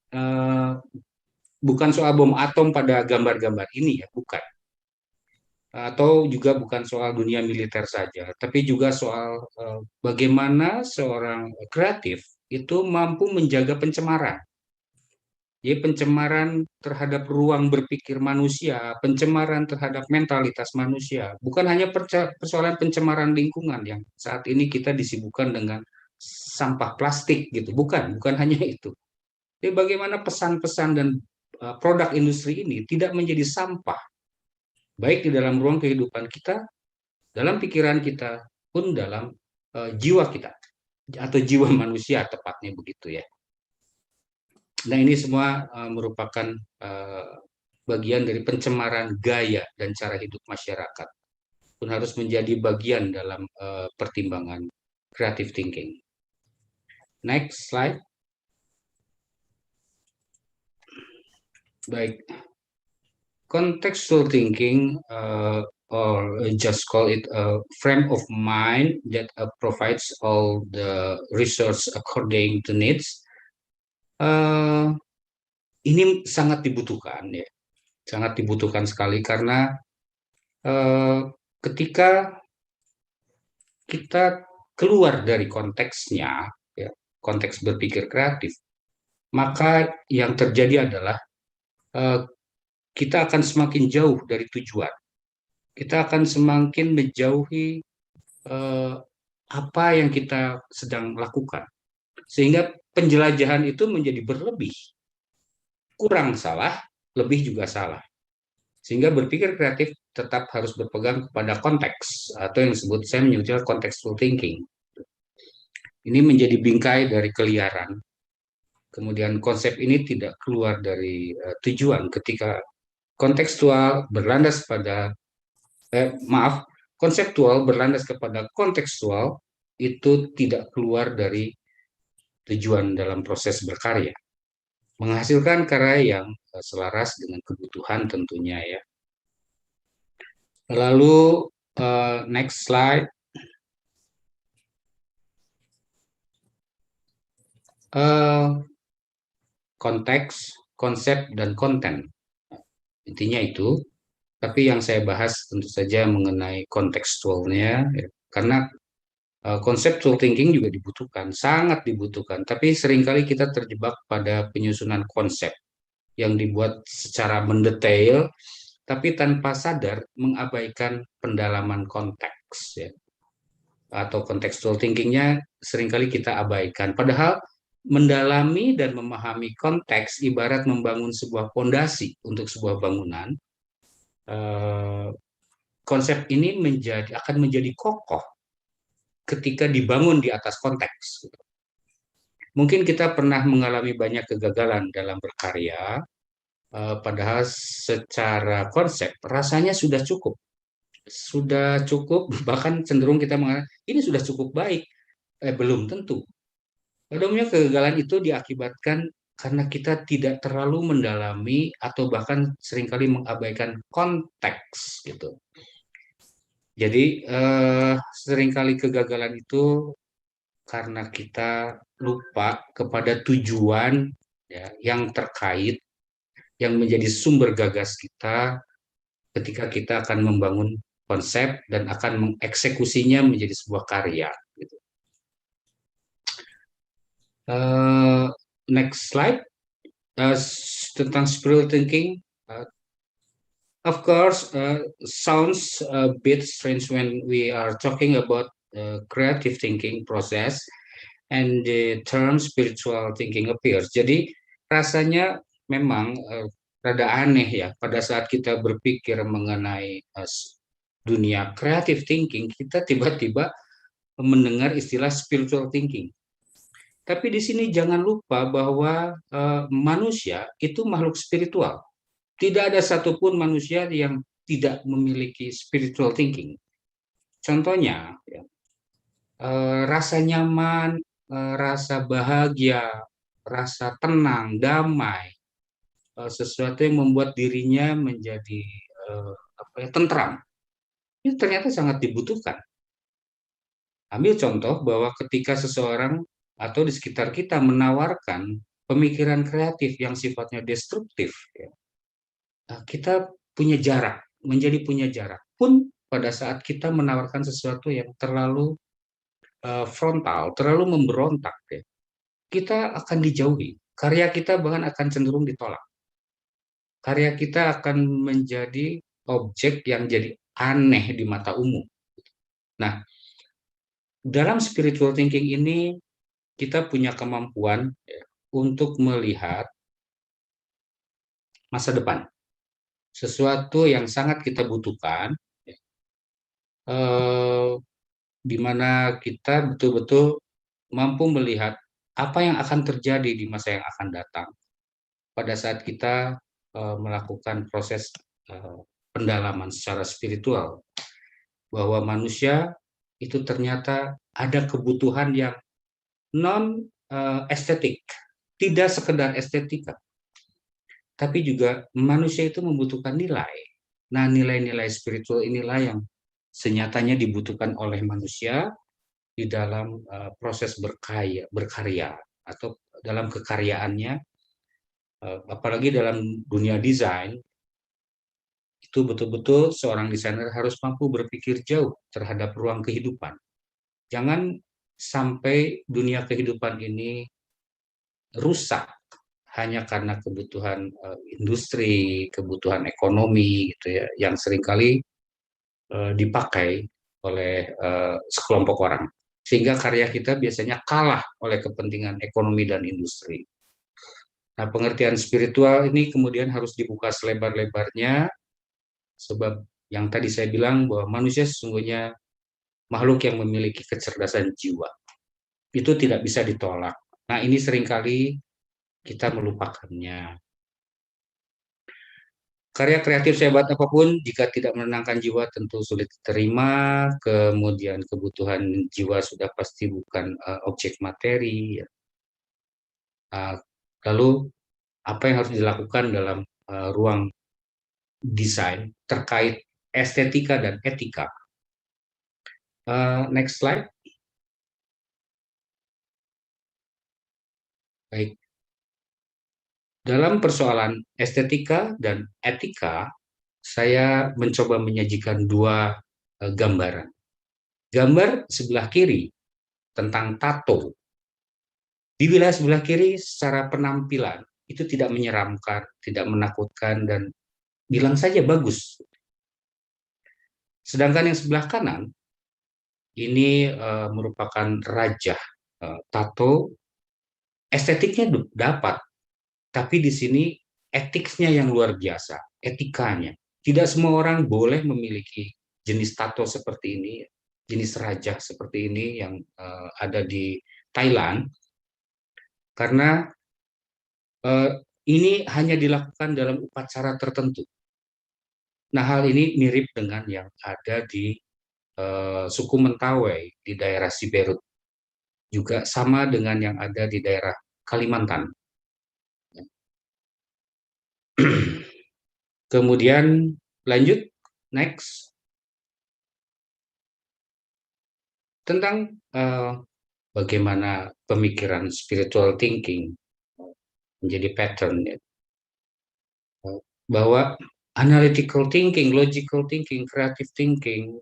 bukan soal bom atom pada gambar-gambar ini ya, bukan. Atau juga bukan soal dunia militer saja, tapi juga soal bagaimana seorang kreatif itu mampu menjaga pencemaran. Jadi pencemaran terhadap ruang berpikir manusia, pencemaran terhadap mentalitas manusia, bukan hanya persoalan pencemaran lingkungan yang saat ini kita disibukkan dengan sampah plastik gitu, bukan hanya itu. Jadi bagaimana pesan-pesan dan produk industri ini tidak menjadi sampah, baik di dalam ruang kehidupan kita, dalam pikiran kita, pun dalam jiwa kita, atau jiwa manusia tepatnya begitu ya. Nah ini semua merupakan bagian dari pencemaran gaya dan cara hidup masyarakat, pun harus menjadi bagian dalam pertimbangan creative thinking. Next slide. Baik, contextual thinking or just call it a frame of mind that provides all the resource according to needs. Ini sangat dibutuhkan ya, sangat dibutuhkan sekali karena ketika kita keluar dari konteksnya, ya, konteks berpikir kreatif, maka yang terjadi adalah kita akan semakin jauh dari tujuan. Kita akan semakin menjauhi apa yang kita sedang lakukan. Sehingga penjelajahan itu menjadi berlebih. Kurang salah, lebih juga salah. Sehingga berpikir kreatif tetap harus berpegang kepada konteks, atau yang disebut, saya menyebutnya contextual thinking. Ini menjadi bingkai dari keliaran. Kemudian konsep ini tidak keluar dari tujuan ketika kontekstual berlandas pada konseptual berlandas kepada kontekstual itu tidak keluar dari tujuan dalam proses berkarya. Menghasilkan karya yang selaras dengan kebutuhan tentunya ya. Lalu next slide. Konteks, konsep, dan konten. Intinya itu. Tapi yang saya bahas tentu saja mengenai kontekstualnya, ya, karena conceptual thinking juga dibutuhkan, sangat dibutuhkan. Tapi seringkali kita terjebak pada penyusunan konsep yang dibuat secara mendetail, tapi tanpa sadar mengabaikan pendalaman konteks. Ya. Atau contextual thinkingnya seringkali kita abaikan. Padahal mendalami dan memahami konteks ibarat membangun sebuah fondasi untuk sebuah bangunan. Konsep ini akan menjadi kokoh ketika dibangun di atas konteks. Mungkin kita pernah mengalami banyak kegagalan dalam berkarya, padahal secara konsep rasanya sudah cukup, bahkan cenderung kita mengatakan ini sudah cukup baik, belum tentu. Pada umumnya kegagalan itu diakibatkan karena kita tidak terlalu mendalami atau bahkan seringkali mengabaikan konteks gitu. Jadi seringkali kegagalan itu karena kita lupa kepada tujuan ya, yang terkait, yang menjadi sumber gagas kita ketika kita akan membangun konsep dan akan mengeksekusinya menjadi sebuah karya. Gitu. Next slide. Tentang spiritual thinking. Of course, sounds a bit strange when we are talking about creative thinking process and the term spiritual thinking appears. Jadi rasanya memang rada aneh ya pada saat kita berpikir mengenai dunia creative thinking, kita tiba-tiba mendengar istilah spiritual thinking. Tapi di sini jangan lupa bahwa manusia itu makhluk spiritual. Tidak ada satupun manusia yang tidak memiliki spiritual thinking. Contohnya, ya, rasa nyaman, rasa bahagia, rasa tenang, damai, sesuatu yang membuat dirinya menjadi tentram. Itu ternyata sangat dibutuhkan. Ambil contoh bahwa ketika seseorang atau di sekitar kita menawarkan pemikiran kreatif yang sifatnya destruktif, ya, kita punya jarak, menjadi punya jarak. Pun pada saat kita menawarkan sesuatu yang terlalu frontal, terlalu memberontak, ya, kita akan dijauhi. Karya kita bahkan akan cenderung ditolak. Karya kita akan menjadi objek yang jadi aneh di mata umum. Nah, dalam spiritual thinking ini, kita punya kemampuan ya, untuk melihat masa depan. Sesuatu yang sangat kita butuhkan, ya, di mana kita betul-betul mampu melihat apa yang akan terjadi di masa yang akan datang pada saat kita melakukan proses pendalaman secara spiritual, bahwa manusia itu ternyata ada kebutuhan yang non estetik, tidak sekedar estetika, tapi juga manusia itu membutuhkan nilai. Nah, nilai-nilai spiritual inilah yang senyatanya dibutuhkan oleh manusia di dalam proses berkarya atau dalam kekaryaannya, apalagi dalam dunia desain, itu betul-betul seorang desainer harus mampu berpikir jauh terhadap ruang kehidupan. Jangan sampai dunia kehidupan ini rusak hanya karena kebutuhan industri, kebutuhan ekonomi gitu ya, yang seringkali dipakai oleh sekelompok orang. Sehingga karya kita biasanya kalah oleh kepentingan ekonomi dan industri. Nah, pengertian spiritual ini kemudian harus dibuka selebar-lebarnya, sebab yang tadi saya bilang bahwa manusia sesungguhnya makhluk yang memiliki kecerdasan jiwa. Itu tidak bisa ditolak. Nah, ini seringkali kita melupakannya. Karya kreatif sehebat apapun, jika tidak menenangkan jiwa tentu sulit diterima. Kemudian kebutuhan jiwa sudah pasti bukan objek materi. Lalu apa yang harus dilakukan dalam ruang desain terkait estetika dan etika? Next slide. Baik. Dalam persoalan estetika dan etika, saya mencoba menyajikan dua gambaran. Gambar sebelah kiri tentang tato. Di wilayah sebelah kiri secara penampilan itu tidak menyeramkan, tidak menakutkan, dan bilang saja bagus. Sedangkan yang sebelah kanan ini merupakan raja tato. Estetiknya dapat, tapi di sini etiknya yang luar biasa, etikanya. Tidak semua orang boleh memiliki jenis tato seperti ini, jenis raja seperti ini yang ada di Thailand, karena ini hanya dilakukan dalam upacara tertentu. Nah, hal ini mirip dengan yang ada di suku Mentawai di daerah Siberut. Juga sama dengan yang ada di daerah Kalimantan. Kemudian lanjut, next. Tentang bagaimana pemikiran spiritual thinking menjadi pattern, ya. Bahwa analytical thinking, logical thinking, creative thinking,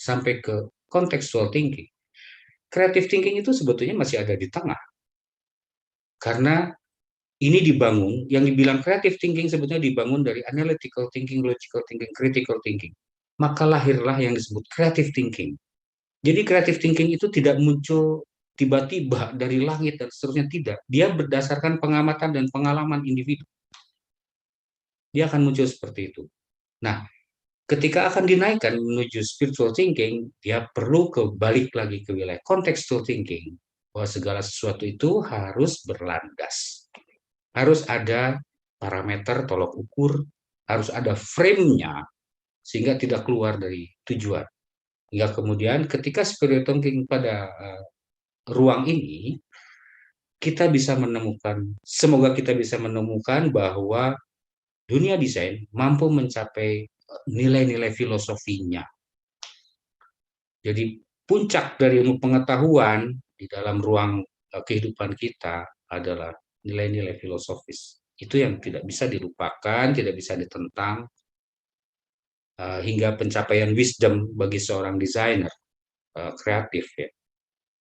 sampai ke contextual thinking. Creative thinking itu sebetulnya masih ada di tengah. Karena ini dibangun, yang dibilang creative thinking sebetulnya dibangun dari analytical thinking, logical thinking, critical thinking. Maka lahirlah yang disebut creative thinking. Jadi creative thinking itu tidak muncul tiba-tiba dari langit dan seterusnya, tidak. Dia berdasarkan pengamatan dan pengalaman individu. Dia akan muncul seperti itu. Nah, ketika akan dinaikkan menuju spiritual thinking, dia perlu balik lagi ke wilayah contextual thinking, bahwa segala sesuatu itu harus berlandas. Harus ada parameter tolok ukur, harus ada frame-nya, sehingga tidak keluar dari tujuan. Hingga kemudian ketika spiritual thinking pada ruang ini, kita bisa menemukan, semoga kita bisa menemukan bahwa dunia desain mampu mencapai nilai-nilai filosofinya. Jadi puncak dari ilmu pengetahuan di dalam ruang kehidupan kita adalah nilai-nilai filosofis. Itu yang tidak bisa dilupakan, tidak bisa ditentang, hingga pencapaian wisdom bagi seorang desainer kreatif, ya,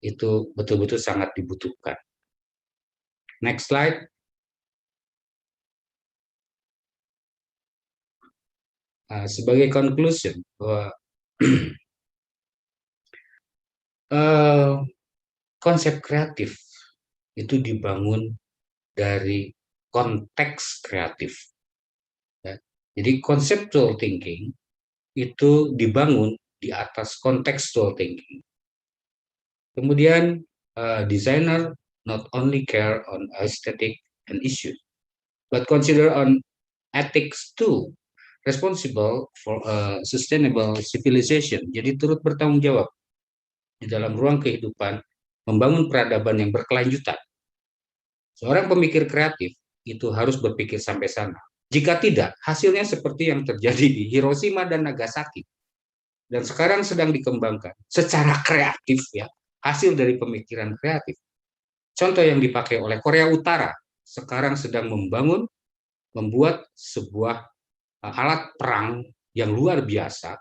itu betul-betul sangat dibutuhkan. Next slide. Sebagai conclusion, bahwa konsep kreatif itu dibangun dari konteks kreatif. Ya. Jadi conceptual thinking itu dibangun di atas contextual thinking. Kemudian designer not only care on aesthetic and issues, but consider on ethics too, responsible for a sustainable civilization. Jadi turut bertanggung jawab di dalam ruang kehidupan, membangun peradaban yang berkelanjutan. Seorang pemikir kreatif itu harus berpikir sampai sana. Jika tidak, hasilnya seperti yang terjadi di Hiroshima dan Nagasaki. Dan sekarang sedang dikembangkan secara kreatif ya, hasil dari pemikiran kreatif. Contoh yang dipakai oleh Korea Utara, sekarang sedang membuat sebuah alat perang yang luar biasa,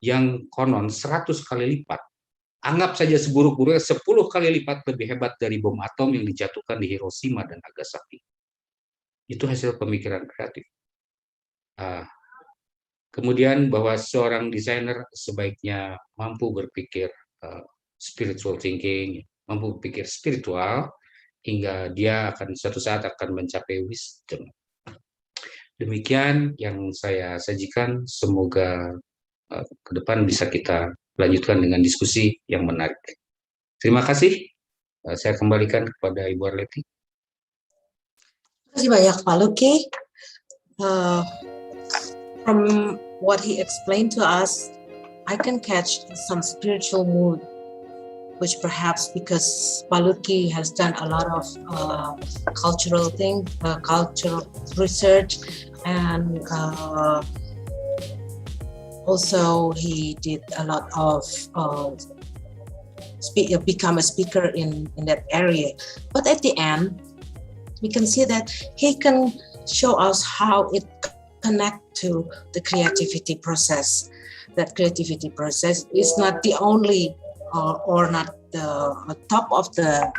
yang konon 100 kali lipat. Anggap saja seburuk-buruknya 10 kali lipat lebih hebat dari bom atom yang dijatuhkan di Hiroshima dan Nagasaki. Itu hasil pemikiran kreatif. Kemudian bahwa seorang desainer sebaiknya mampu berpikir spiritual thinking, mampu berpikir spiritual, hingga dia akan suatu saat akan mencapai wisdom. Demikian yang saya sajikan, semoga ke depan bisa kita lanjutkan dengan diskusi yang menarik. Terima kasih, saya kembalikan kepada Ibu Arleti. Terima kasih banyak Pak Lykke. From what he explained to us, I can catch some spiritual mood, which perhaps because Pak Lykke has done a lot of cultural research, and also he did a lot of become a speaker in that area. But at the end, we can see that he can show us how it connect to the creativity process. That creativity process is not the only or not the top of the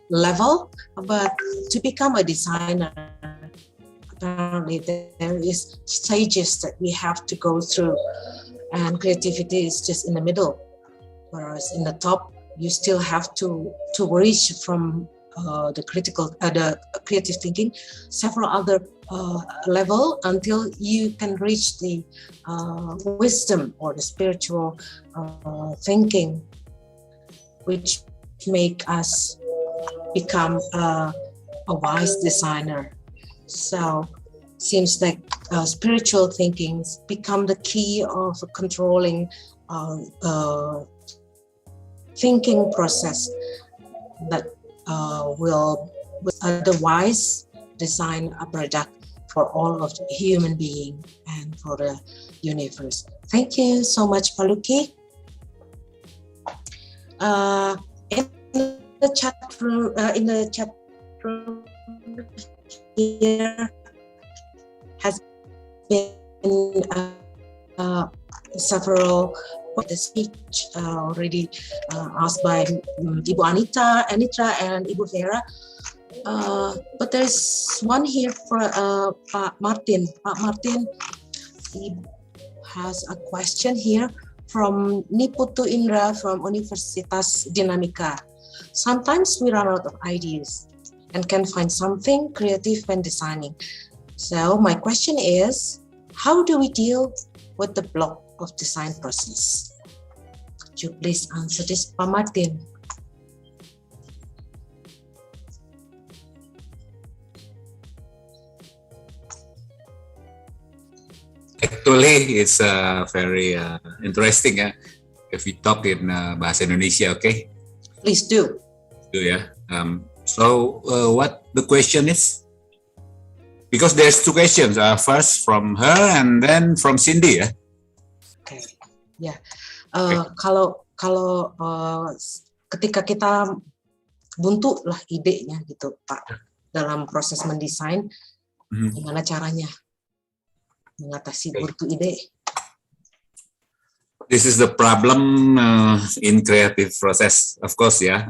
level, but to become a designer, apparently there is stages that we have to go through, and creativity is just in the middle, whereas in the top you still have to reach from the creative thinking several other level until you can reach the wisdom or the spiritual thinking, which make us become a wise designer. So seems like spiritual thinkings become the key of controlling thinking process that will otherwise design a product for all of the human being and for the universe. Thank you so much, Pak Lykke. In the chat room here has been several the speech already asked by Ibu Anitra and Ibu Vera. But there's one here for Pak Martin. Pak Martin, he has a question here from Niputu Indra from Universitas Dinamika. Sometimes we run out of ideas and can find something creative when designing. So my question is, how do we deal with the block of design process? Could you please answer this, Pak Martin? Actually, it's very interesting if we talk in bahasa Indonesia, okay? Please do. Yeah. So what the question is? Because there's two questions. First from her and then from Cindy, ya. Okay. Ya. Kalau ketika kita buntu lah idenya gitu, Pak, dalam proses mendesain, gimana caranya mengatasi buntu ide? This is the problem in creative process, of course, ya.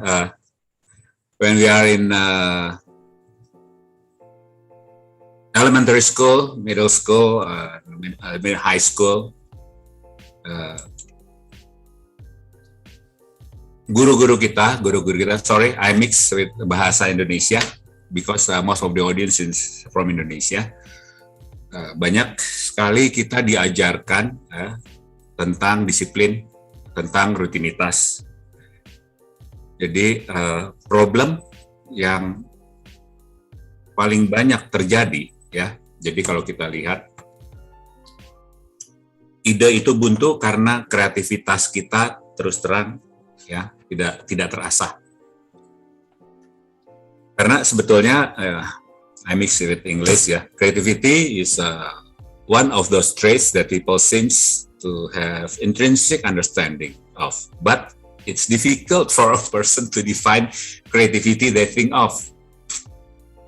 When we are in elementary school, middle school, high school, guru-guru kita, sorry, I mix with bahasa Indonesia because most of the audience is from Indonesia. Banyak sekali kita diajarkan tentang disiplin, tentang rutinitas. Jadi problem yang paling banyak terjadi, ya. Jadi kalau kita lihat, ide itu buntu karena kreativitas kita terus terang, ya, tidak terasah. Karena sebetulnya I mix it with English. Yeah, creativity is one of those traits that people seems to have intrinsic understanding of, but it's difficult for a person to define creativity they think of.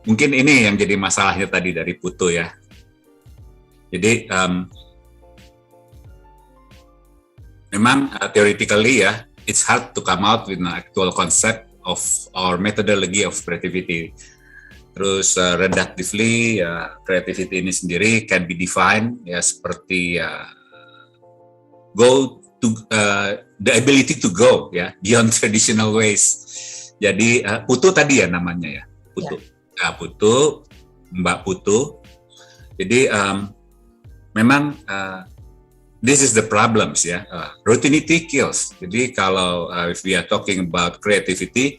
Mungkin ini yang jadi masalahnya tadi dari Putu ya. Jadi memang theoretically ya, it's hard to come out with an actual concept of our methodology of creativity. Terus reductively, creativity ini sendiri can be defined ya seperti go to the ability to go ya beyond traditional ways. Jadi Putu tadi ya namanya ya, Putu. Ya, Putu, Mbak Putu. Jadi memang this is the problems ya. Routinity kills. Jadi kalau if we are talking about creativity,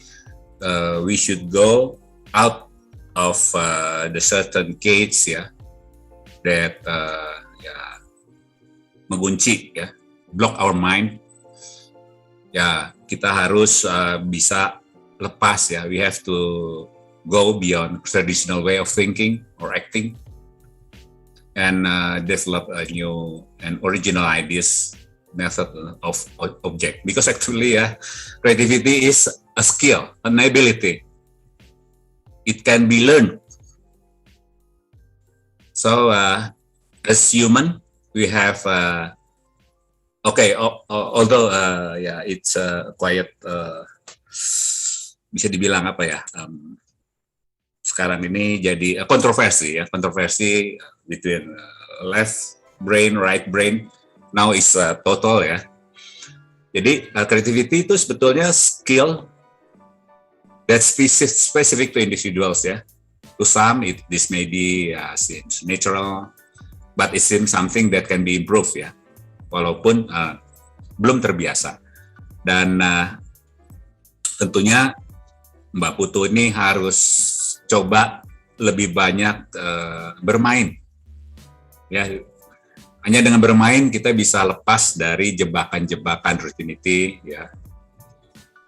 we should go out of the certain gates ya that mengunci ya, block our mind. Ya, kita harus bisa lepas ya. We have to go beyond traditional way of thinking or acting and develop a new and original ideas method of object. Because actually creativity is a skill, an ability. It can be learned. So as human, we have although it's quite bisa dibilang apa ya? Sekarang ini jadi kontroversi between left brain, right brain. Now is total ya. Jadi creativity itu sebetulnya skill that's specific to individuals ya. To some, this may be seems natural, but it seems something that can be improved ya. Walaupun belum terbiasa. Dan tentunya Mbak Putu ini harus coba lebih banyak bermain. Ya, hanya dengan bermain kita bisa lepas dari jebakan-jebakan routinity ya.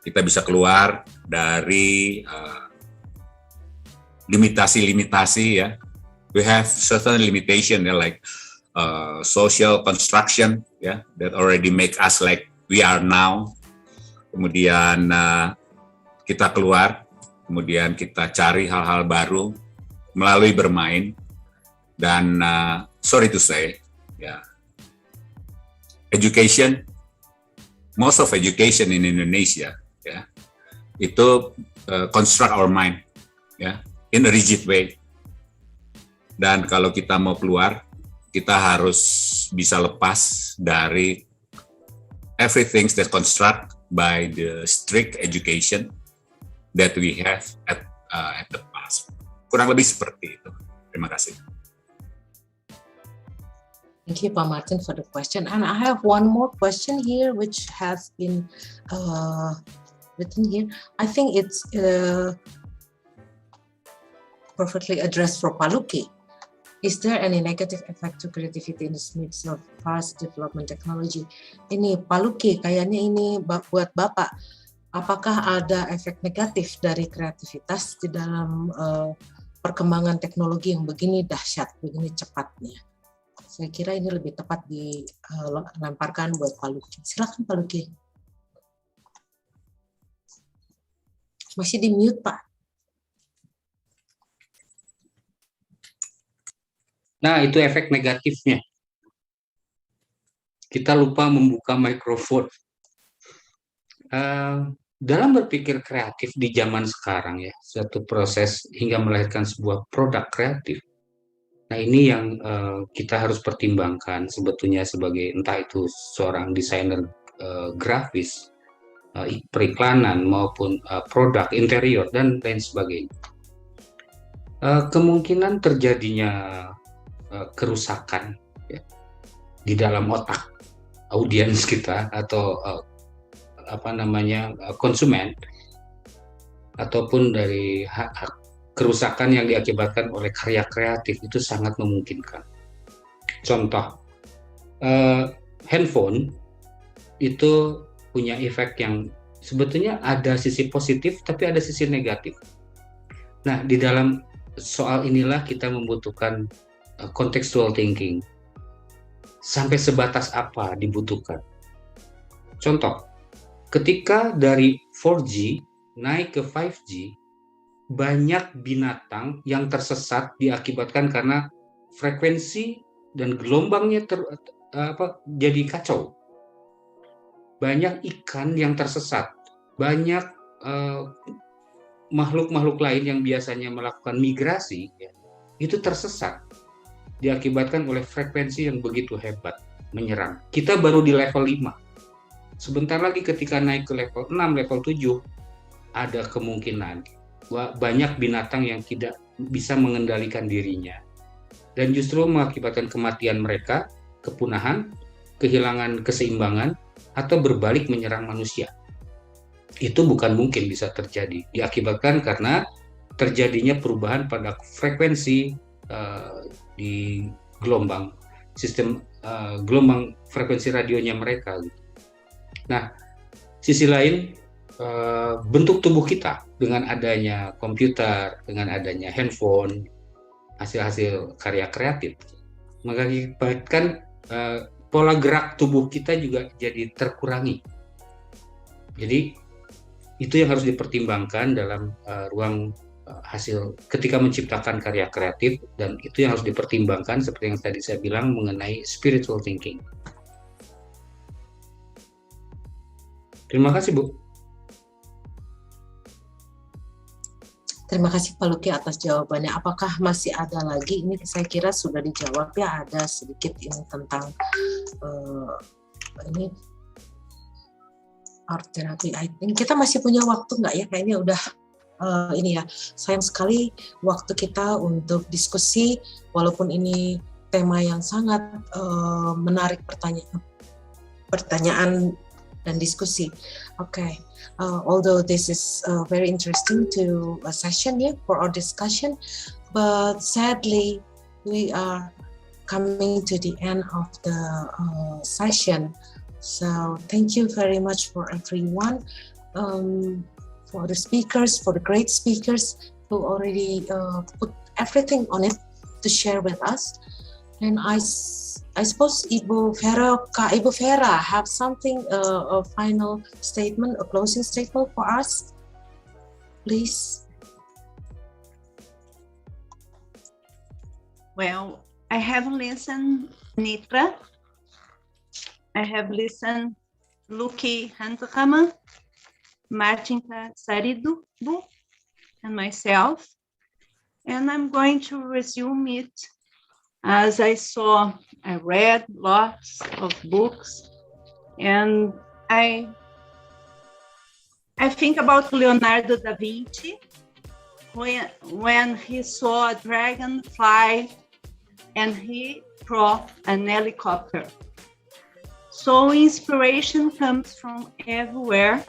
Kita bisa keluar dari limitasi-limitasi ya. We have certain limitation ya, like social construction ya, that already make us like we are now. Kemudian kita keluar, kemudian kita cari hal-hal baru melalui bermain. Dan sorry to say, ya, education, most of education in Indonesia ya, itu construct our mind ya in a rigid way. Dan kalau kita mau keluar, kita harus bisa lepas dari everything that construct by the strict education that we have at the past. Kurang lebih seperti itu. Terima kasih. Thank you, Pak Martin, for the question. And I have one more question here, which has been written here. I think it's perfectly addressed for Pak Lykke. Is there any negative effect to creativity in the midst of fast development technology? Ini Pak Lykke, kayaknya ini buat Bapak. Apakah ada efek negatif dari kreativitas di dalam perkembangan teknologi yang begini dahsyat, begini cepatnya? Saya kira ini lebih tepat dilemparkan buat Pak Lykke. Silakan Pak Lykke. Masih di mute, Pak. Nah, itu efek negatifnya. Kita lupa membuka mikrofon. Dalam berpikir kreatif di zaman sekarang ya, suatu proses hingga melahirkan sebuah produk kreatif. Nah, ini yang kita harus pertimbangkan sebetulnya sebagai entah itu seorang desainer grafis, periklanan maupun produk interior dan lain sebagainya. Kemungkinan terjadinya kerusakan ya, di dalam otak audiens kita atau konsumen ataupun dari kerusakan yang diakibatkan oleh karya kreatif itu sangat memungkinkan. Contoh, handphone itu punya efek yang sebetulnya ada sisi positif tapi ada sisi negatif. Nah, di dalam soal inilah kita membutuhkan contextual thinking. Sampai sebatas apa dibutuhkan? Contoh, ketika dari 4G naik ke 5G, banyak binatang yang tersesat diakibatkan karena frekuensi dan gelombangnya jadi kacau. Banyak ikan yang tersesat, banyak makhluk-makhluk lain yang biasanya melakukan migrasi, itu tersesat, diakibatkan oleh frekuensi yang begitu hebat menyerang. Kita baru di level 5. Sebentar lagi ketika naik ke level 6, level 7, ada kemungkinan banyak binatang yang tidak bisa mengendalikan dirinya. Dan justru mengakibatkan kematian mereka, kepunahan, kehilangan keseimbangan, atau berbalik menyerang manusia. Itu bukan mungkin bisa terjadi. Diakibatkan karena terjadinya perubahan pada frekuensi di gelombang sistem gelombang frekuensi radionya mereka. Nah, sisi lain bentuk tubuh kita dengan adanya komputer, dengan adanya handphone, hasil-hasil karya kreatif, mengakibatkan pola gerak tubuh kita juga jadi terkurangi. Jadi itu yang harus dipertimbangkan dalam ruang hasil ketika menciptakan karya kreatif, dan itu yang harus dipertimbangkan seperti yang tadi saya bilang mengenai spiritual thinking. Terima kasih, Bu. Terima kasih Pak Lykke atas jawabannya. Apakah masih ada lagi? Ini saya kira sudah dijawab ya, ada sedikit ini tentang ini art therapy. I think kita masih punya waktu nggak ya? Kayaknya udah ini ya, sayang sekali waktu kita untuk diskusi, walaupun ini tema yang sangat menarik pertanyaan dan diskusi. Okay, although this is very interesting to a session here for our discussion, but sadly we are coming to the end of the session. So thank you very much for everyone, for the speakers, for the great speakers who already put everything on it to share with us. And I suppose Ibu Vera have something, a final statement, a closing statement for us, please. Well, I have listened Anitra. I have listened Lykke, Hendrawan, Pasaribu, and myself. And I'm going to resume it. As I read lots of books, and I think about Leonardo da Vinci when he saw a dragon fly and he drew an helicopter. So inspiration comes from everywhere.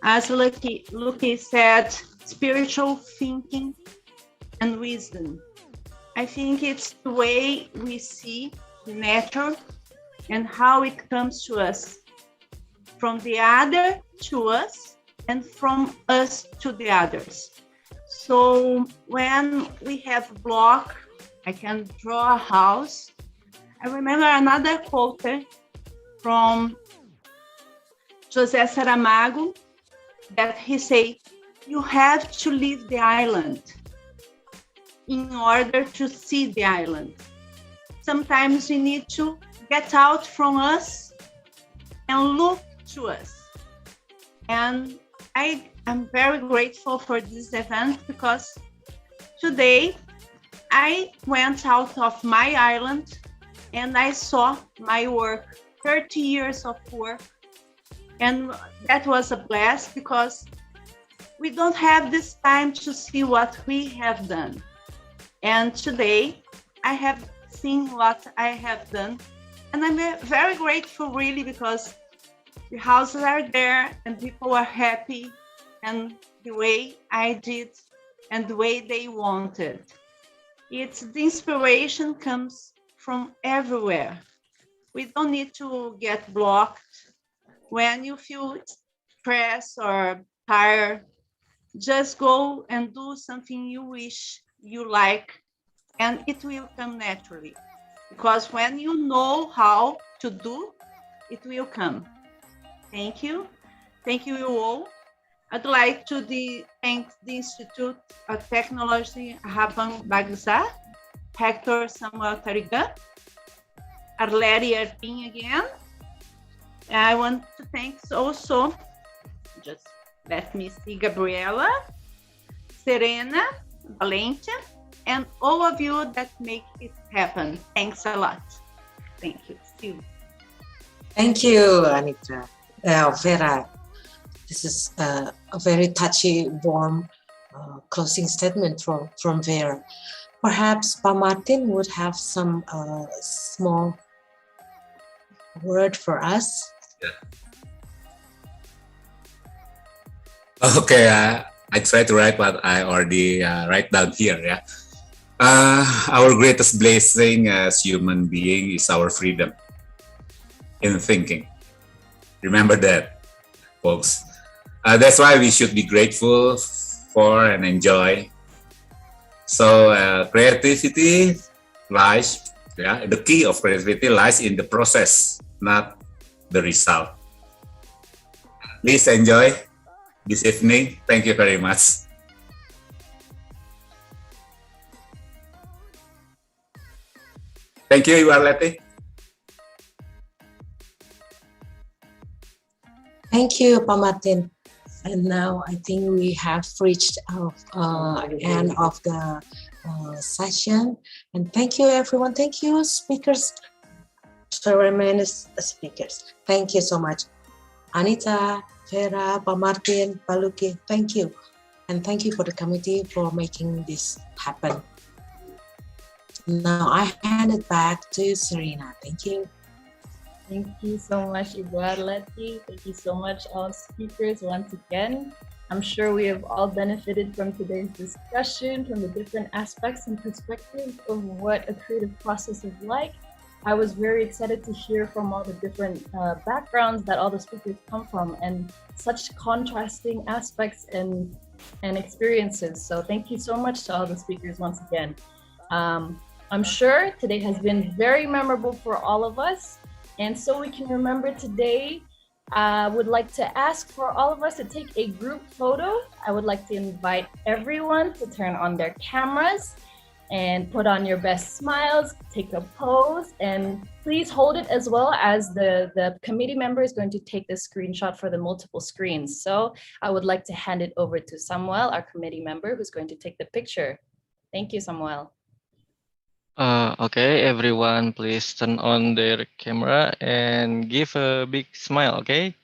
As Lykke said, spiritual thinking and wisdom. I think it's the way we see nature and how it comes to us, from the other to us and from us to the others. So when we have a block, I can draw a house. I remember another quote from José Saramago that he said, "You have to leave the island in order to see the island. Sometimes we need to get out from us and look to us." And I am very grateful for this event, because today I went out of my island and I saw my work, 30 years of work. And that was a blast, because we don't have this time to see what we have done. And today I have seen what I have done, and I'm very grateful, really, because the houses are there and people are happy, and the way I did and the way they wanted. It's the inspiration comes from everywhere. We don't need to get blocked. When you feel stressed or tired, Just go and do something you wish you like, and it will come naturally. Because when you know how to do, it will come. Thank you. Thank you all. I'd like to thank the Institute of Technology Raban Bagza, Hector Samuel Tarigan, Arleri Erpin again. I want to thank also, just let me see, Gabriela, Serena, Valente, and all of you that make it happen. Thanks a lot. Thank you. See you. Thank you, Anitra. Vera, this is a very touchy, warm closing statement from Vera. Perhaps Pa Martin would have some small word for us. Okay, I try to write what I already write down here. Yeah, our greatest blessing as human being is our freedom in thinking. Remember that, folks. That's why we should be grateful for and enjoy. So creativity lies, the key of creativity lies in the process, not the result. Please enjoy this evening. Thank you very much. Thank you, Arleti. Thank you, Pa Martin. And now I think we have reached our end of the session. And thank you, everyone. Thank you, speakers, tremendous speakers. Thank you so much. Anita, Vera, Pa Martin, Pa Lykke, thank you. And thank you for the committee for making this happen. Now I hand it back to Serena. Thank you. Thank you so much, Ibu Arleti. Thank you so much, all speakers, once again. I'm sure we have all benefited from today's discussion, from the different aspects and perspectives of what a creative process is like. I was very excited to hear from all the different backgrounds that all the speakers come from, and such contrasting aspects and experiences. So thank you so much to all the speakers once again. I'm sure today has been very memorable for all of us. And so we can remember today, I would like to ask for all of us to take a group photo. I would like to invite everyone to turn on their cameras and put on your best smiles, take a pose, and please hold it as well as the committee member is going to take the screenshot for the multiple screens. So I would like to hand it over to Samuel, our committee member, who's going to take the picture. Thank you, Samuel. Okay, everyone, please turn on their camera and give a big smile, okay?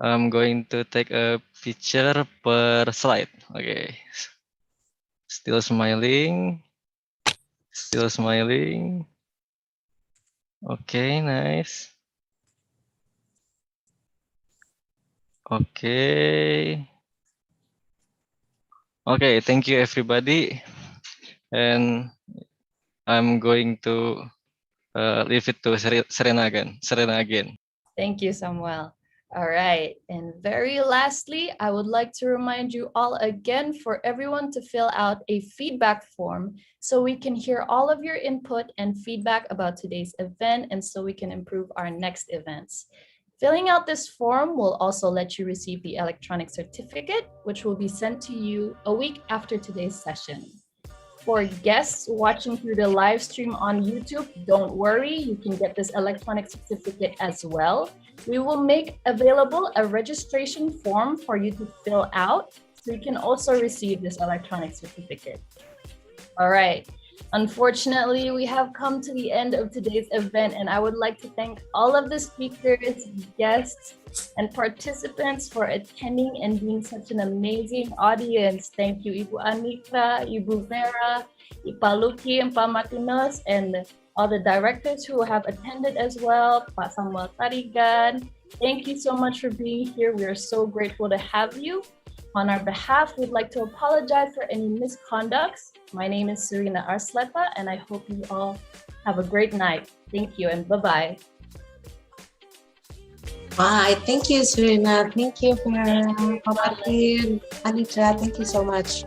I'm going to take a picture per slide, okay? Still smiling. Still smiling. Okay, nice. Okay. Okay, thank you, everybody. And I'm going to leave it to Serena again. Thank you, Samuel. All right. And very lastly, I would like to remind you all again for everyone to fill out a feedback form so we can hear all of your input and feedback about today's event, and so we can improve our next events. Filling out this form will also let you receive the electronic certificate, which will be sent to you a week after today's session. For guests watching through the live stream on YouTube, don't worry, you can get this electronic certificate as well. We will make available a registration form for you to fill out, so you can also receive this electronic certificate. All right. Unfortunately, we have come to the end of today's event, and I would like to thank all of the speakers, guests, and participants for attending and being such an amazing audience. Thank you, Ibu Anitra, Ibu Vera, Pa Lykke, and Pa Martinus, and all the directors who have attended as well, Pa Samuel Tarigan. Thank you so much for being here. We are so grateful to have you. On our behalf, we'd like to apologize for any misconducts. My name is Serena Arsleta, and I hope you all have a great night. Thank you, and bye-bye. Bye. Thank you, Serena. Thank you, Vera, Martin, Anitra. Thank you so much.